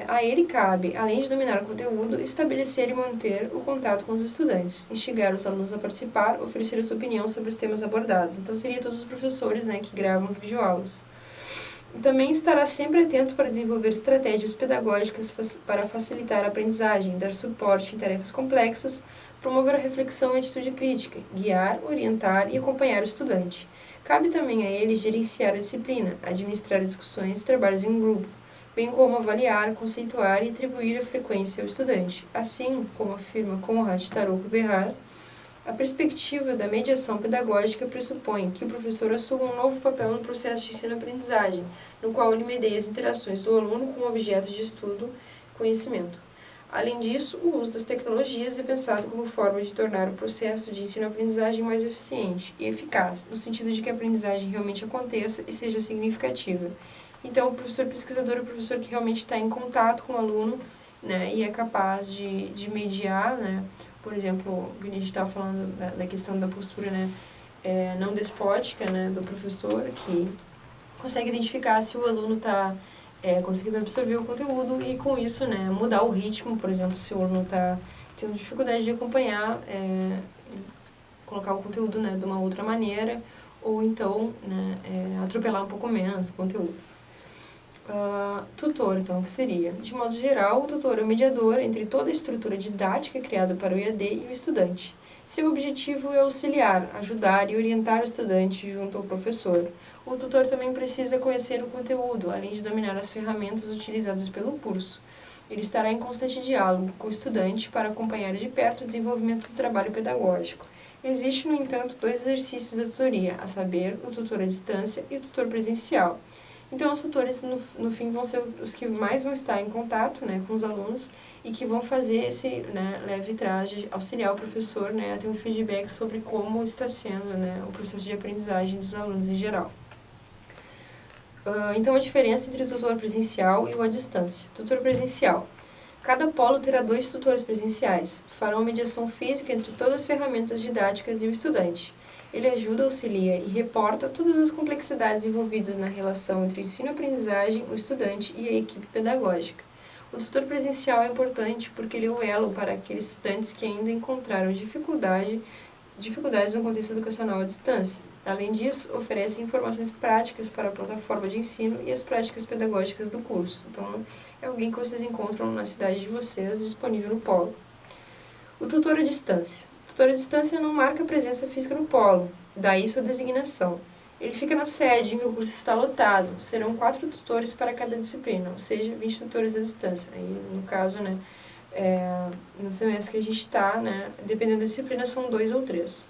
A ele cabe, além de dominar o conteúdo, estabelecer e manter o contato com os estudantes, instigar os alunos a participar, oferecer a sua opinião sobre os temas abordados. Então, seria todos os professores, né, que gravam as videoaulas. Também estará sempre atento para desenvolver estratégias pedagógicas para facilitar a aprendizagem, dar suporte em tarefas complexas, promover a reflexão e a atitude crítica, guiar, orientar e acompanhar o estudante. Cabe também a ele gerenciar a disciplina, administrar discussões e trabalhos em grupo, bem como avaliar, conceituar e atribuir a frequência ao estudante. Assim, como afirma Conrad Tarocco-Behar, a perspectiva da mediação pedagógica pressupõe que o professor assuma um novo papel no processo de ensino-aprendizagem, no qual ele medeia as interações do aluno com o objeto de estudo e conhecimento. Além disso, o uso das tecnologias é pensado como forma de tornar o processo de ensino-aprendizagem mais eficiente e eficaz, no sentido de que a aprendizagem realmente aconteça e seja significativa. Então, o professor pesquisador é o professor que realmente está em contato com o aluno, né, e é capaz de mediar, né, por exemplo, a gente estava falando da questão da postura, né, não despótica, né, do professor, que consegue identificar se o aluno está conseguindo absorver o conteúdo e, com isso, né, mudar o ritmo, por exemplo, se o aluno está tendo dificuldade de acompanhar, colocar o conteúdo, né, de uma outra maneira, ou então, né, atropelar um pouco menos o conteúdo. Tutor, então, o que seria? De modo geral, o tutor é o mediador entre toda a estrutura didática criada para o EAD e o estudante. Seu objetivo é auxiliar, ajudar e orientar o estudante junto ao professor. O tutor também precisa conhecer o conteúdo, além de dominar as ferramentas utilizadas pelo curso. Ele estará em constante diálogo com o estudante para acompanhar de perto o desenvolvimento do trabalho pedagógico. Existe, no entanto, dois exercícios da tutoria, a saber, o tutor à distância e o tutor presencial. Então, os tutores, no fim, vão ser os que mais vão estar em contato, né, com os alunos e que vão fazer esse, né, leve trás de auxiliar o professor, né, a ter um feedback sobre como está sendo, né, o processo de aprendizagem dos alunos em geral. Então, a diferença entre o tutor presencial e o à distância. Tutor presencial. Cada polo terá 2 tutores presenciais. Farão a mediação física entre todas as ferramentas didáticas e o estudante. Ele ajuda, auxilia e reporta todas as complexidades envolvidas na relação entre ensino-aprendizagem, o estudante e a equipe pedagógica. O tutor presencial é importante porque ele é o elo para aqueles estudantes que ainda encontraram dificuldades no contexto educacional à distância. Além disso, oferece informações práticas para a plataforma de ensino e as práticas pedagógicas do curso. Então, é alguém que vocês encontram na cidade de vocês, disponível no polo. O tutor à distância. O tutor à distância não marca presença física no polo, daí sua designação. Ele fica na sede em que o curso está lotado. Serão 4 tutores para cada disciplina, ou seja, 20 tutores à distância. Aí, no caso, né, no semestre que a gente está, né, dependendo da disciplina, são 2 ou 3.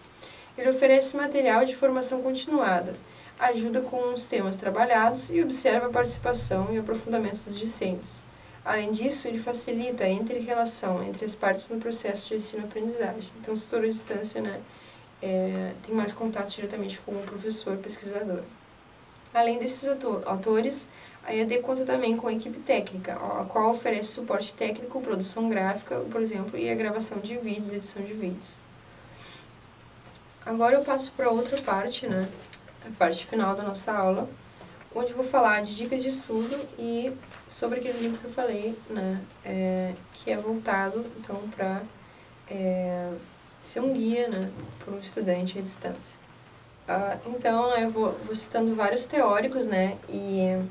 Ele oferece material de formação continuada, ajuda com os temas trabalhados e observa a participação e aprofundamento dos discentes. Além disso, ele facilita a entre-relação entre as partes no processo de ensino-aprendizagem. Então, o tutor à distância, né, tem mais contato diretamente com o professor pesquisador. Além desses autores, a EAD conta também com a equipe técnica, a qual oferece suporte técnico, produção gráfica, por exemplo, e a gravação de vídeos, edição de vídeos. Agora eu passo para outra parte, né, a parte final da nossa aula, onde eu vou falar de dicas de estudo e sobre aquele livro que eu falei, né, que é voltado, então, para ser um guia, né, para um estudante à distância. Então, eu vou citando vários teóricos, né, e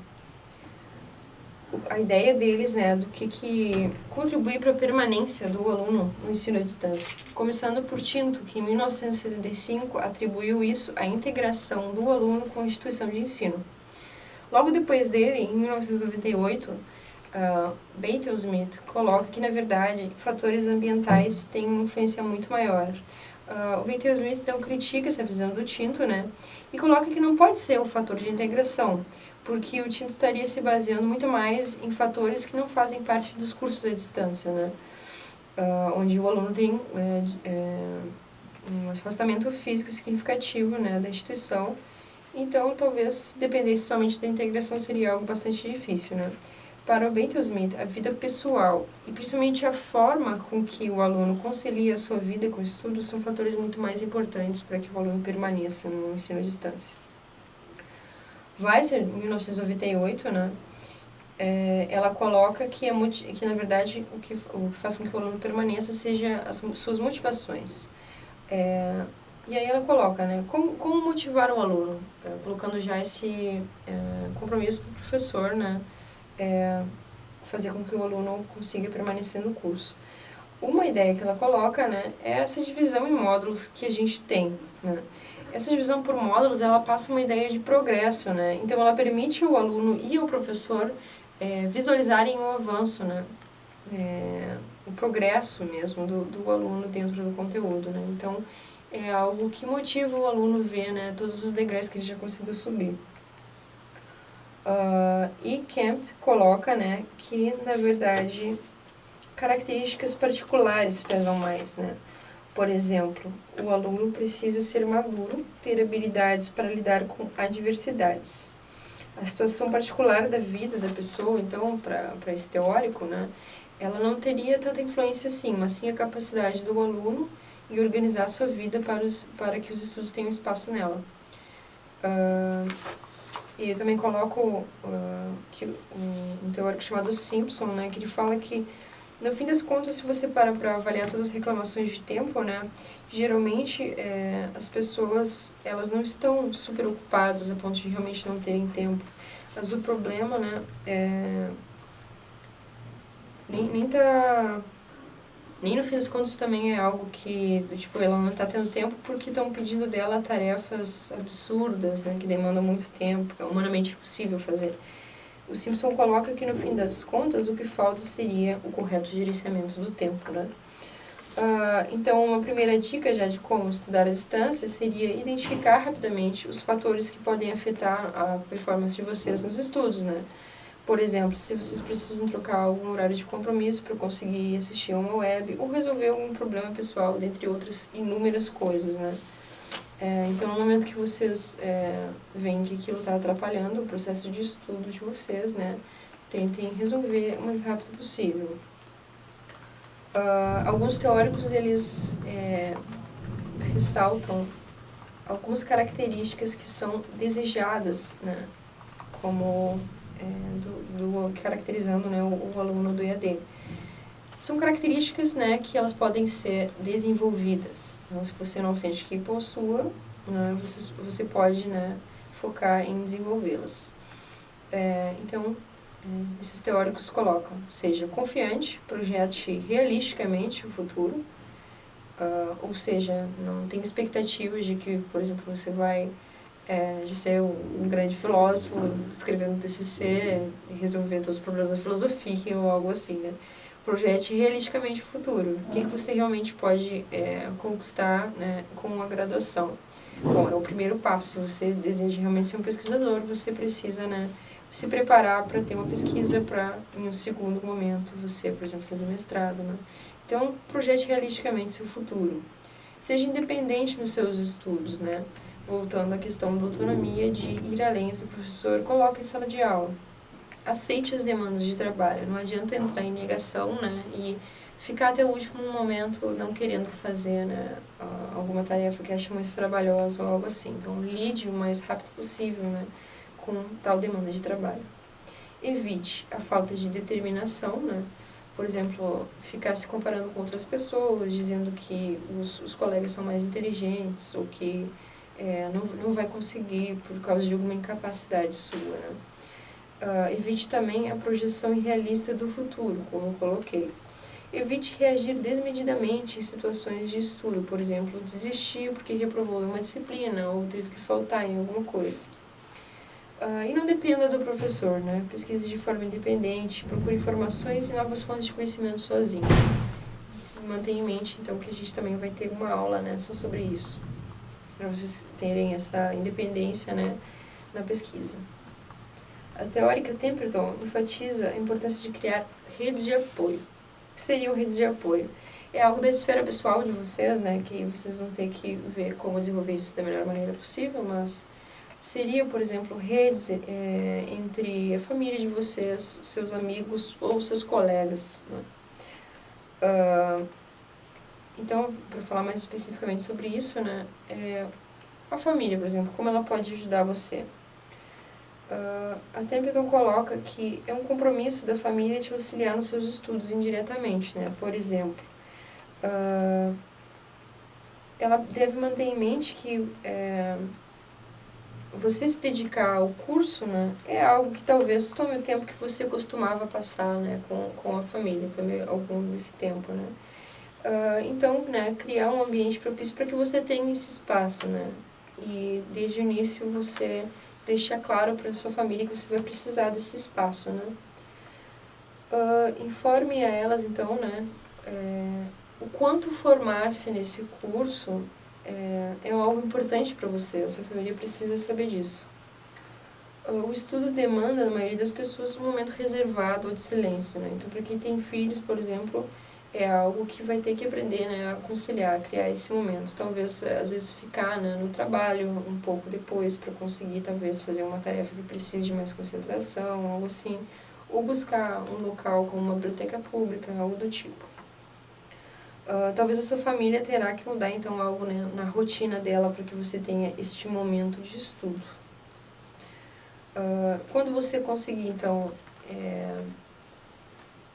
a ideia deles, né, do que contribui para a permanência do aluno no ensino à distância. Começando por Tinto, que em 1975 atribuiu isso à integração do aluno com a instituição de ensino. Logo depois dele, em 1998, Beitelsmith coloca que, na verdade, fatores ambientais têm uma influência muito maior. O Beitelsmith, então, critica essa visão do Tinto, né, e coloca que não pode ser o fator de integração, porque o Tinto estaria se baseando muito mais em fatores que não fazem parte dos cursos à distância, né. onde o aluno tem um afastamento físico significativo, né, da instituição. Então, talvez, se dependesse somente da integração, seria algo bastante difícil, né? Para o Bentham Smith, a vida pessoal e principalmente a forma com que o aluno concilia a sua vida com o estudo são fatores muito mais importantes para que o aluno permaneça no ensino à distância. Weiser, em 1998, né, ela coloca que na verdade, o que faz com que o aluno permaneça seja as suas motivações. E aí ela coloca, né, como motivar o aluno, colocando já esse compromisso para o professor, né, fazer com que o aluno consiga permanecer no curso. Uma ideia que ela coloca, né, é essa divisão em módulos que a gente tem, né. Essa divisão por módulos, ela passa uma ideia de progresso, né, então ela permite ao aluno e ao professor visualizarem o avanço, né, o progresso mesmo do aluno dentro do conteúdo, né, então é algo que motiva o aluno a ver, né, todos os degraus que ele já conseguiu subir. E Kemp coloca, né, que, na verdade, características particulares pesam mais, né. Por exemplo, o aluno precisa ser maduro, ter habilidades para lidar com adversidades. A situação particular da vida da pessoa, então, para esse teórico, né, ela não teria tanta influência assim, mas sim a capacidade do aluno e organizar a sua vida para que os estudos tenham espaço nela. E eu também coloco que um teórico chamado Simpson, né, que ele fala que, no fim das contas, se você para avaliar todas as reclamações de tempo, né, geralmente as pessoas, elas não estão super ocupadas a ponto de realmente não terem tempo. Mas o problema, né, nem no fim das contas também é algo que, tipo, ela não está tendo tempo porque estão pedindo dela tarefas absurdas, né, que demandam muito tempo, é humanamente impossível fazer. O Simpson coloca que, no fim das contas, o que falta seria o correto gerenciamento do tempo, né. Então, uma primeira dica já de como estudar à distância seria identificar rapidamente os fatores que podem afetar a performance de vocês nos estudos, né. Por exemplo, se vocês precisam trocar algum horário de compromisso para conseguir assistir a uma web ou resolver algum problema pessoal, dentre outras inúmeras coisas, né. Então, no momento que vocês veem que aquilo está atrapalhando o processo de estudo de vocês, né, tentem resolver o mais rápido possível. Alguns teóricos, eles ressaltam algumas características que são desejadas, né, como caracterizando, né, o aluno do EAD. São características, né, que elas podem ser desenvolvidas. Então, se você não sente que possua, né, você pode, né, focar em desenvolvê-las. Então, esses teóricos colocam, seja confiante, projete realisticamente o futuro, ou seja, não tem expectativas de que, por exemplo, você vai de ser um grande filósofo, escrever um TCC, resolver todos os problemas da filosofia ou algo assim, né? Projete realisticamente o futuro. O que você realmente pode conquistar, né, com a graduação? Bom, é o primeiro passo. Se você deseja realmente ser um pesquisador, você precisa, né, se preparar para ter uma pesquisa para, em um segundo momento, você, por exemplo, fazer mestrado, né? Então, projete realisticamente seu futuro. Seja independente nos seus estudos, né? Voltando à questão da autonomia, de ir além do que o professor coloca em sala de aula. Aceite as demandas de trabalho, não adianta entrar em negação, né, e ficar até o último momento não querendo fazer, né, alguma tarefa que acha muito trabalhosa ou algo assim. Então, lide o mais rápido possível, né, com tal demanda de trabalho. Evite a falta de determinação, né, por exemplo, ficar se comparando com outras pessoas, dizendo que os colegas são mais inteligentes ou que não vai conseguir por causa de alguma incapacidade sua, né? Evite também a projeção irrealista do futuro, como eu coloquei. Evite reagir desmedidamente em situações de estudo, por exemplo, desistir porque reprovou em uma disciplina ou teve que faltar em alguma coisa. E não dependa do professor, né? Pesquise de forma independente, procure informações e novas fontes de conhecimento sozinho. Mantenha em mente, então, que a gente também vai ter uma aula, né, só sobre isso, para vocês terem essa independência, né, na pesquisa. A teórica Templeton enfatiza a importância de criar redes de apoio. que seriam redes de apoio? É algo da esfera pessoal de vocês, né, que vocês vão ter que ver como desenvolver isso da melhor maneira possível, mas seria, por exemplo, redes entre a família de vocês, seus amigos ou seus colegas, né? Então, para falar mais especificamente sobre isso, né, a família, por exemplo, como ela pode ajudar você? A Templeton coloca que é um compromisso da família te auxiliar nos seus estudos indiretamente, né? Por exemplo, ela deve manter em mente que você se dedicar ao curso, né, é algo que talvez tome o tempo que você costumava passar, né, com a família, também algum desse tempo, né. Então, né, criar um ambiente propício para que você tenha esse espaço, né, e desde o início você deixar claro para a sua família que você vai precisar desse espaço, né. Informe a elas, então, né, o quanto formar-se nesse curso é algo importante para você, a sua família precisa saber disso. O estudo demanda, na maioria das pessoas, um momento reservado ou de silêncio, né? Então, para quem tem filhos, por exemplo, é algo que vai ter que aprender, né, a conciliar, a criar esse momento. Talvez, às vezes, ficar, né, no trabalho um pouco depois para conseguir, talvez, fazer uma tarefa que precise de mais concentração, algo assim. Ou buscar um local como uma biblioteca pública, algo do tipo. Talvez a sua família terá que mudar, então, algo, né, na rotina dela para que você tenha este momento de estudo. Quando você conseguir, então,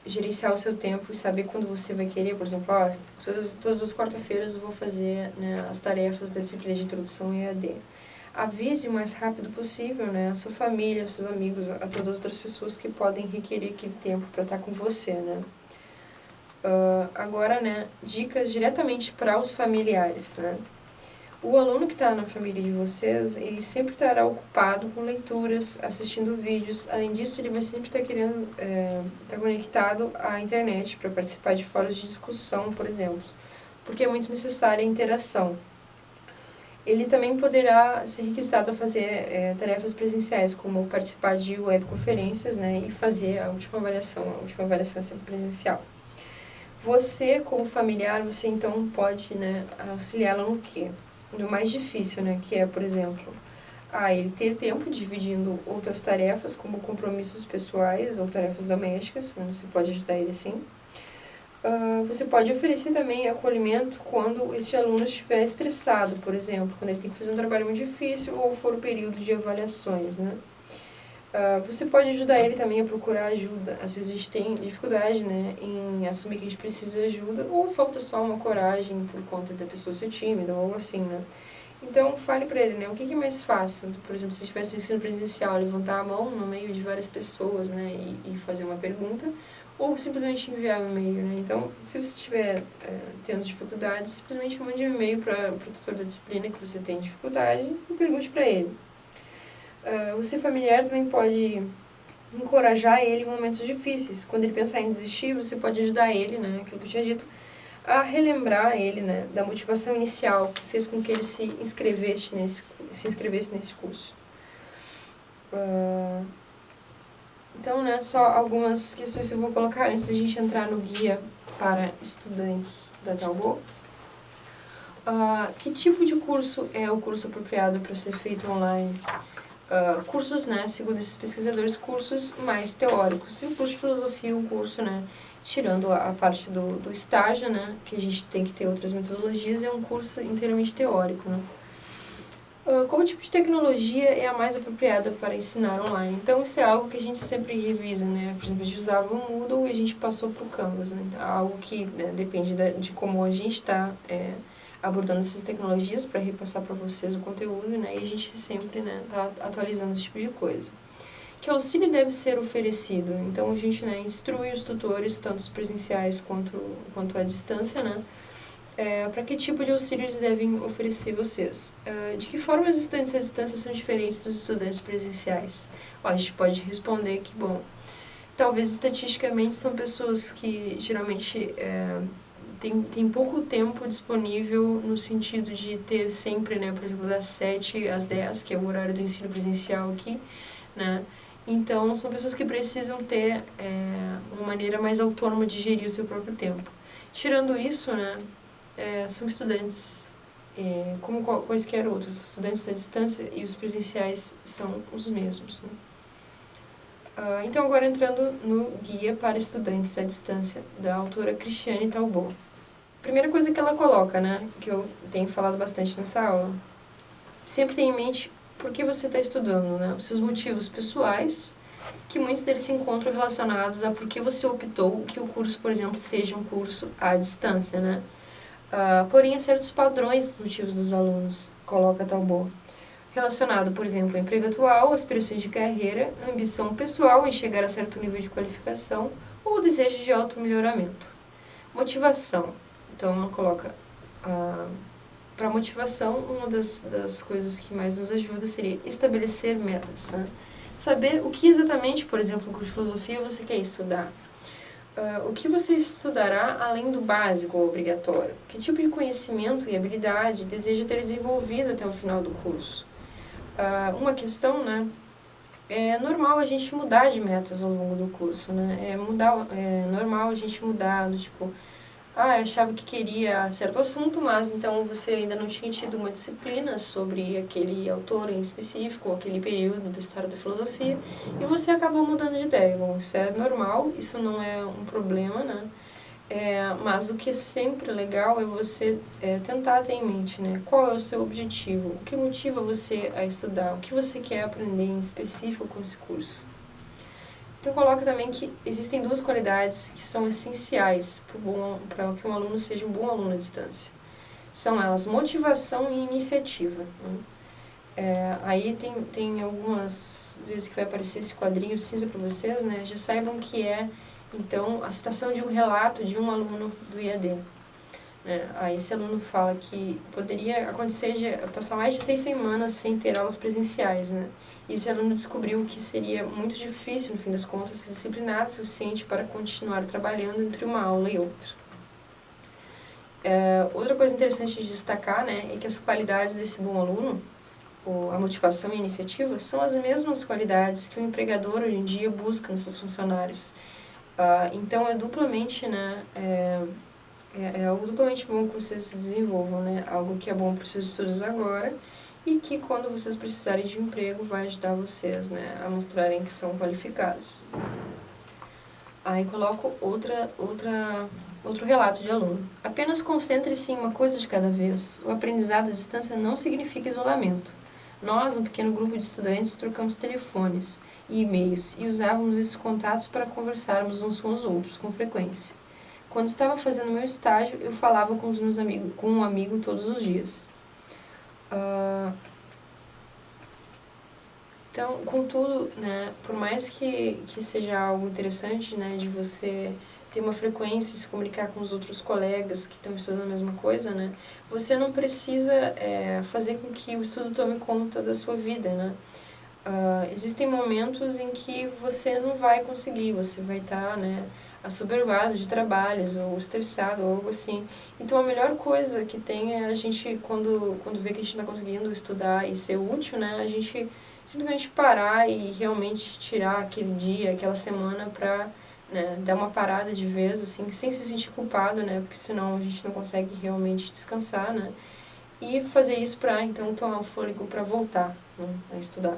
gerenciar o seu tempo e saber quando você vai querer, por exemplo, todas as quarta-feiras eu vou fazer, né, as tarefas da disciplina de introdução EAD. Avise o mais rápido possível, né, a sua família, os seus amigos, a todas as outras pessoas que podem requerer aquele tempo para estar com você, né. Agora, né, dicas diretamente para os familiares, né. O aluno que está na família de vocês, ele sempre estará ocupado com leituras, assistindo vídeos. Além disso, ele vai sempre estar querendo estar conectado à internet para participar de fóruns de discussão, por exemplo, porque é muito necessária a interação. Ele também poderá ser requisitado a fazer tarefas presenciais, como participar de webconferências, né, e fazer a última avaliação. A última avaliação é sempre presencial. Você, como familiar, você então pode, né, auxiliá-la no quê? No mais difícil, né, que é, por exemplo, ele ter tempo dividindo outras tarefas, como compromissos pessoais ou tarefas domésticas, né, você pode ajudar ele assim. Você pode oferecer também acolhimento quando esse aluno estiver estressado, por exemplo, quando ele tem que fazer um trabalho muito difícil ou for o período de avaliações, né. Você pode ajudar ele também a procurar ajuda. Às vezes a gente tem dificuldade, né, em assumir que a gente precisa de ajuda, ou falta só uma coragem por conta da pessoa ser tímida, ou algo assim, né. Então, fale para ele, né, o que é mais fácil. Então, por exemplo, se tivesse um ensino presencial, levantar a mão no meio de várias pessoas, né, e fazer uma pergunta, ou simplesmente enviar um e-mail, né. Então, se você estiver tendo dificuldade, simplesmente mande um e-mail para o tutor da disciplina que você tem dificuldade e pergunte para ele. O seu familiar também pode encorajar ele em momentos difíceis. Quando ele pensar em desistir, você pode ajudar ele, né, aquilo que eu tinha dito, a relembrar ele, né, da motivação inicial que fez com que ele se inscrevesse nesse curso. Então, né, só algumas questões que eu vou colocar antes da gente entrar no guia para estudantes da Talgo. Que tipo de curso é o curso apropriado para ser feito online? Cursos, né, segundo esses pesquisadores, cursos mais teóricos. E o curso de filosofia, um curso, né, tirando a parte do estágio, né, que a gente tem que ter outras metodologias, é um curso inteiramente teórico, né. Qual tipo de tecnologia é a mais apropriada para ensinar online? Então, isso é algo que a gente sempre revisa, né. Por exemplo, a gente usava o Moodle e a gente passou para o Canvas, né. Algo que, né, depende de como a gente está abordando essas tecnologias para repassar para vocês o conteúdo, né, e a gente sempre, né, tá atualizando esse tipo de coisa. Que auxílio deve ser oferecido? Então, a gente, né, instrui os tutores, tanto os presenciais quanto à distância, né, para que tipo de auxílio eles devem oferecer vocês. De que forma os estudantes à distância são diferentes dos estudantes presenciais? A gente pode responder que, bom, talvez estatisticamente são pessoas que geralmente tem pouco tempo disponível no sentido de ter sempre, né, por exemplo, das 7 às 10, que é o horário do ensino presencial aqui, né, Então, são pessoas que precisam ter uma maneira mais autônoma de gerir o seu próprio tempo. Tirando isso, né, são estudantes como quaisquer outros. Os estudantes à distância e os presenciais são os mesmos. Né? Então, agora entrando no Guia para Estudantes à Distância, da autora Cristiane Talbot. Primeira coisa que ela coloca, né, que eu tenho falado bastante nessa aula, sempre tenha em mente por que você está estudando, né, os seus motivos pessoais, que muitos deles se encontram relacionados a por que você optou que o curso, por exemplo, seja um curso à distância, né. Porém, há certos padrões motivos dos alunos, coloca Talbot, relacionado, por exemplo, ao emprego atual, aspirações de carreira, ambição pessoal em chegar a certo nível de qualificação ou desejo de auto-melhoramento. Motivação. Então, ela coloca, para motivação, uma das coisas que mais nos ajuda seria estabelecer metas. Né? Saber o que exatamente, por exemplo, no curso de filosofia você quer estudar. O que você estudará além do básico ou obrigatório? Que tipo de conhecimento e habilidade deseja ter desenvolvido até o final do curso? Uma questão, né? É normal a gente mudar de metas ao longo do curso, né? É normal a gente mudar, do tipo, eu achava que queria certo assunto, mas então você ainda não tinha tido uma disciplina sobre aquele autor em específico, ou aquele período da história da filosofia, e você acabou mudando de ideia. Bom, isso é normal, isso não é um problema, né? Mas o que é sempre legal é você tentar ter em mente, né? Qual é o seu objetivo, o que motiva você a estudar, o que você quer aprender em específico com esse curso. Então, coloca também que existem duas qualidades que são essenciais para que um aluno seja um bom aluno à distância. São elas motivação e iniciativa. Né? Aí tem algumas vezes que vai aparecer esse quadrinho cinza para vocês, né? Já saibam que então, a citação de um relato de um aluno do IAD. Né? Aí esse aluno fala que poderia acontecer de passar mais de 6 semanas sem ter aulas presenciais, né? E esse aluno descobriu que seria muito difícil, no fim das contas, ser disciplinado o suficiente para continuar trabalhando entre uma aula e outra. Outra coisa interessante de destacar, né, é que as qualidades desse bom aluno, a motivação e a iniciativa, são as mesmas qualidades que o empregador hoje em dia busca nos seus funcionários. Então é duplamente, né, algo duplamente bom que vocês se desenvolvam, né? Algo que é bom para os seus estudos agora e que quando vocês precisarem de um emprego vai ajudar vocês, né, a mostrarem que são qualificados. Aí coloco outro relato de aluno. Apenas concentre-se em uma coisa de cada vez. O aprendizado à distância não significa isolamento. Nós, um pequeno grupo de estudantes, trocamos telefones e e-mails e usávamos esses contatos para conversarmos uns com os outros com frequência. Quando estava fazendo meu estágio, eu falava com um amigo todos os dias. Então, contudo, né, por mais que seja algo interessante, né, de você ter uma frequência e se comunicar com os outros colegas que estão estudando a mesma coisa, né, você não precisa fazer com que o estudo tome conta da sua vida, né. Existem momentos em que você não vai conseguir, você vai estar, né, assoberbado de trabalhos ou estressado ou algo assim. Então, a melhor coisa que tem é a gente, quando vê que a gente está conseguindo estudar e ser útil, né, a gente simplesmente parar e realmente tirar aquele dia, aquela semana para, né, dar uma parada de vez, assim, sem se sentir culpado, né, porque senão a gente não consegue realmente descansar, né, e fazer isso para, então, tomar o fôlego para voltar, né, a estudar.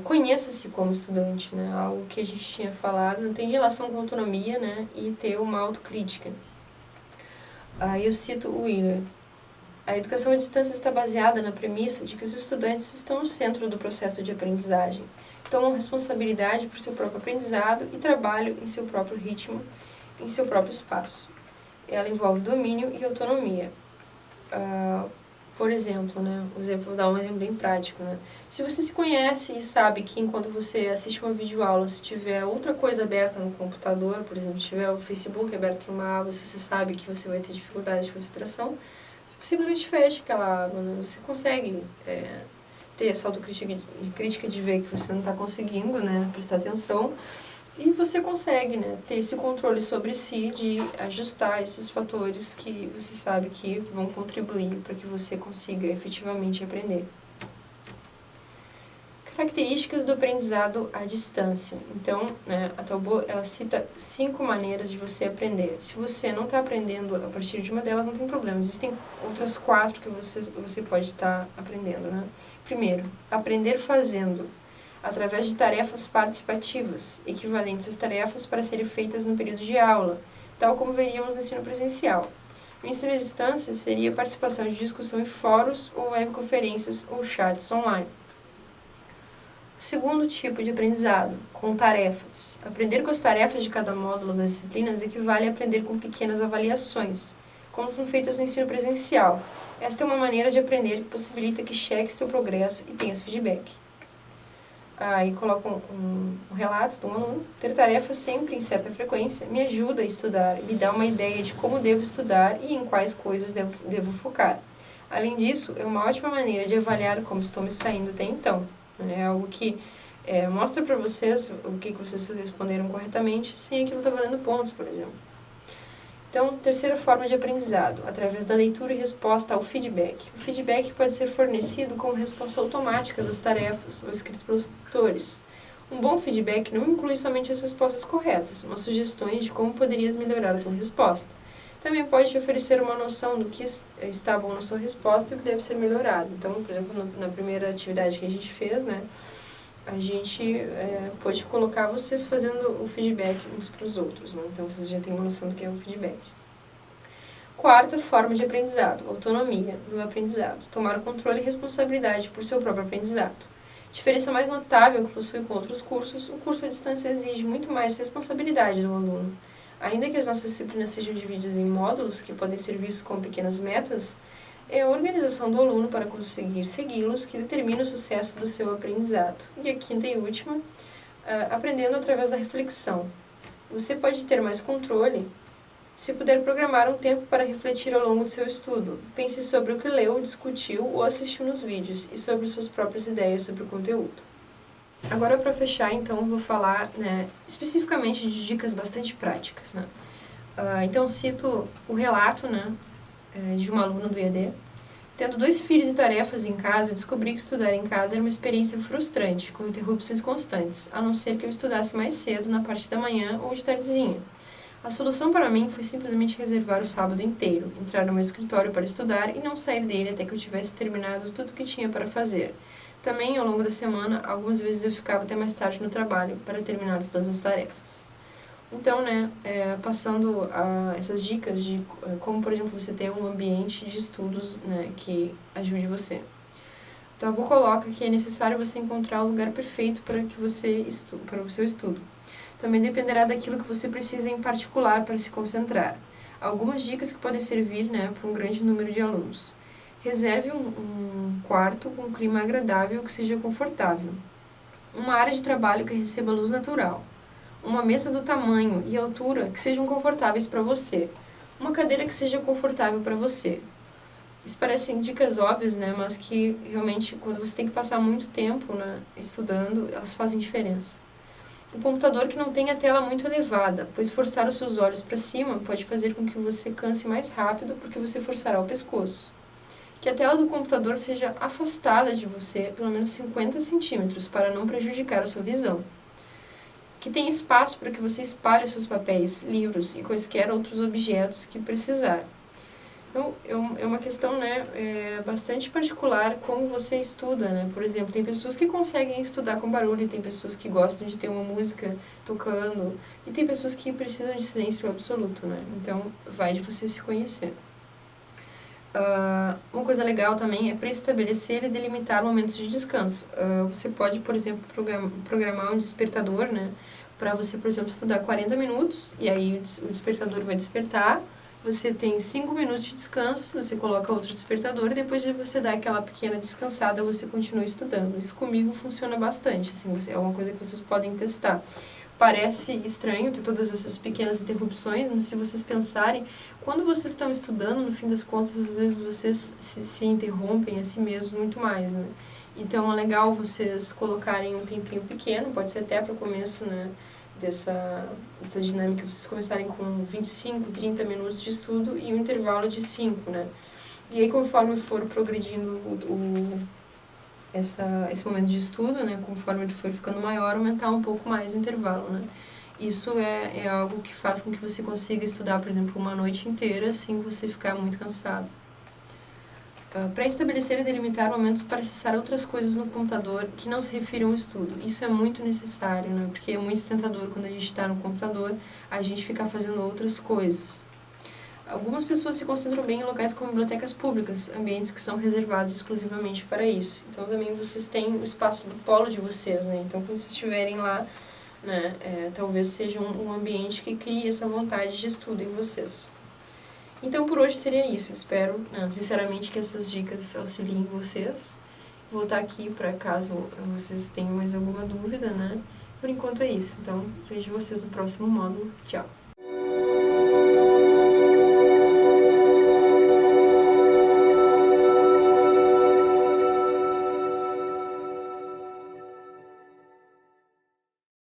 Conheça-se como estudante, né? Algo que a gente tinha falado, tem relação com autonomia, né? E ter uma autocrítica. Aí eu cito o Wheeler. A educação à distância está baseada na premissa de que os estudantes estão no centro do processo de aprendizagem, tomam responsabilidade por seu próprio aprendizado e trabalham em seu próprio ritmo, em seu próprio espaço. Ela envolve domínio e autonomia. Por exemplo, né, vou dar um exemplo bem prático, né? Se você se conhece e sabe que enquanto você assiste uma videoaula, se tiver outra coisa aberta no computador, por exemplo, se tiver o Facebook aberto numa aba, se você sabe que você vai ter dificuldade de concentração, simplesmente fecha aquela aba, né? Você consegue ter essa autocrítica de ver que você não está conseguindo, né, prestar atenção. E você consegue, né, ter esse controle sobre si de ajustar esses fatores que você sabe que vão contribuir para que você consiga efetivamente aprender. Características do aprendizado à distância. Então, né, a Talbot, ela cita 5 maneiras de você aprender. Se você não está aprendendo a partir de uma delas, não tem problema. Existem outras 4 que você pode estar aprendendo, né? Primeiro, aprender fazendo, através de tarefas participativas, equivalentes às tarefas para serem feitas no período de aula, tal como veríamos no ensino presencial. O ensino à distância seria a participação de discussão em fóruns ou webconferências ou chats online. Segundo tipo de aprendizado, com tarefas. Aprender com as tarefas de cada módulo das disciplinas equivale a aprender com pequenas avaliações, como são feitas no ensino presencial. Esta é uma maneira de aprender que possibilita que cheques teu progresso e tenhas feedback. Aí coloca um relato de um aluno. Ter tarefas sempre em certa frequência me ajuda a estudar, me dá uma ideia de como devo estudar e em quais coisas devo focar. Além disso, é uma ótima maneira de avaliar como estou me saindo até então. É algo que mostra para vocês o que vocês responderam corretamente, sem aquilo estar valendo pontos, por exemplo. Então, terceira forma de aprendizado, através da leitura e resposta ao feedback. O feedback pode ser fornecido como resposta automática das tarefas ou escrito pelos tutores. Um bom feedback não inclui somente as respostas corretas, mas sugestões de como poderias melhorar a tua resposta. Também pode te oferecer uma noção do que está bom na sua resposta e o que deve ser melhorado. Então, por exemplo, na primeira atividade que a gente fez, né, a gente pode colocar vocês fazendo o feedback uns para os outros, né? Então, vocês já têm uma noção do que é o feedback. Quarta forma de aprendizado, autonomia no aprendizado. Tomar o controle e responsabilidade por seu próprio aprendizado. Diferença mais notável que possui com outros cursos, o curso à distância exige muito mais responsabilidade do aluno. Ainda que as nossas disciplinas sejam divididas em módulos, que podem ser vistos como pequenas metas, é a organização do aluno para conseguir segui-los que determina o sucesso do seu aprendizado. E a quinta e última, aprendendo através da reflexão. Você pode ter mais controle se puder programar um tempo para refletir ao longo do seu estudo. Pense sobre o que leu, discutiu ou assistiu nos vídeos e sobre suas próprias ideias sobre o conteúdo. Agora, para fechar, então, vou falar, né, especificamente de dicas bastante práticas, né? Então, cito o relato, né, de uma aluna do EAD. Tendo 2 filhos e tarefas em casa, descobri que estudar em casa era uma experiência frustrante, com interrupções constantes, a não ser que eu estudasse mais cedo, na parte da manhã ou de tardezinha. A solução para mim foi simplesmente reservar o sábado inteiro, entrar no meu escritório para estudar e não sair dele até que eu tivesse terminado tudo o que tinha para fazer. Também, ao longo da semana, algumas vezes eu ficava até mais tarde no trabalho para terminar todas as tarefas. Então, né, passando a essas dicas de como, por exemplo, você ter um ambiente de estudos, né, que ajude você. Então, a Bo coloca que é necessário você encontrar o lugar perfeito para que você para o seu estudo. Também dependerá daquilo que você precisa em particular para se concentrar. Algumas dicas que podem servir, né, para um grande número de alunos. Reserve um quarto com um clima agradável que seja confortável. Uma área de trabalho que receba luz natural. Uma mesa do tamanho e altura que sejam confortáveis para você. Uma cadeira que seja confortável para você. Isso parecem dicas óbvias, né? Mas que realmente, quando você tem que passar muito tempo, né, estudando, elas fazem diferença. Um computador que não tenha tela muito elevada, pois forçar os seus olhos para cima pode fazer com que você canse mais rápido porque você forçará o pescoço. Que a tela do computador seja afastada de você pelo menos 50 centímetros para não prejudicar a sua visão. Que tenha espaço para que você espalhe os seus papéis, livros e quaisquer outros objetos que precisar. Então, é uma questão, né, bastante particular como você estuda, né? Por exemplo, tem pessoas que conseguem estudar com barulho, tem pessoas que gostam de ter uma música tocando, e tem pessoas que precisam de silêncio absoluto, né? Então, vai de você se conhecer. Uma coisa legal também é pré-estabelecer e delimitar momentos de descanso. Você pode, por exemplo, programar um despertador, né? Para você, por exemplo, estudar 40 minutos, e aí o despertador vai despertar, você tem 5 minutos de descanso, você coloca outro despertador, e depois de você dar aquela pequena descansada, você continua estudando. Isso comigo funciona bastante, assim, é uma coisa que vocês podem testar. Parece estranho ter todas essas pequenas interrupções, mas se vocês pensarem, quando vocês estão estudando, no fim das contas, às vezes vocês se interrompem a si mesmos muito mais, né? Então, é legal vocês colocarem um tempinho pequeno, pode ser até para o começo, né, dessa dinâmica, vocês começarem com 25, 30 minutos de estudo e um intervalo de 5, né? E aí, conforme for progredindo esse momento de estudo, né, conforme ele for ficando maior, aumentar um pouco mais o intervalo, né. Isso é algo que faz com que você consiga estudar, por exemplo, uma noite inteira sem você ficar muito cansado. Para estabelecer e delimitar momentos para acessar outras coisas no computador que não se refiram ao estudo. Isso é muito necessário, né? Porque é muito tentador quando a gente está no computador, a gente ficar fazendo outras coisas. Algumas pessoas se concentram bem em locais como bibliotecas públicas, ambientes que são reservados exclusivamente para isso. Então também vocês têm o espaço do polo de vocês, né? Então quando vocês estiverem lá, né, talvez seja um ambiente que crie essa vontade de estudo em vocês. Então, por hoje seria isso. Espero, sinceramente, que essas dicas auxiliem vocês. Vou estar aqui para caso vocês tenham mais alguma dúvida, né? Por enquanto é isso. Então, vejo vocês no próximo módulo. Tchau!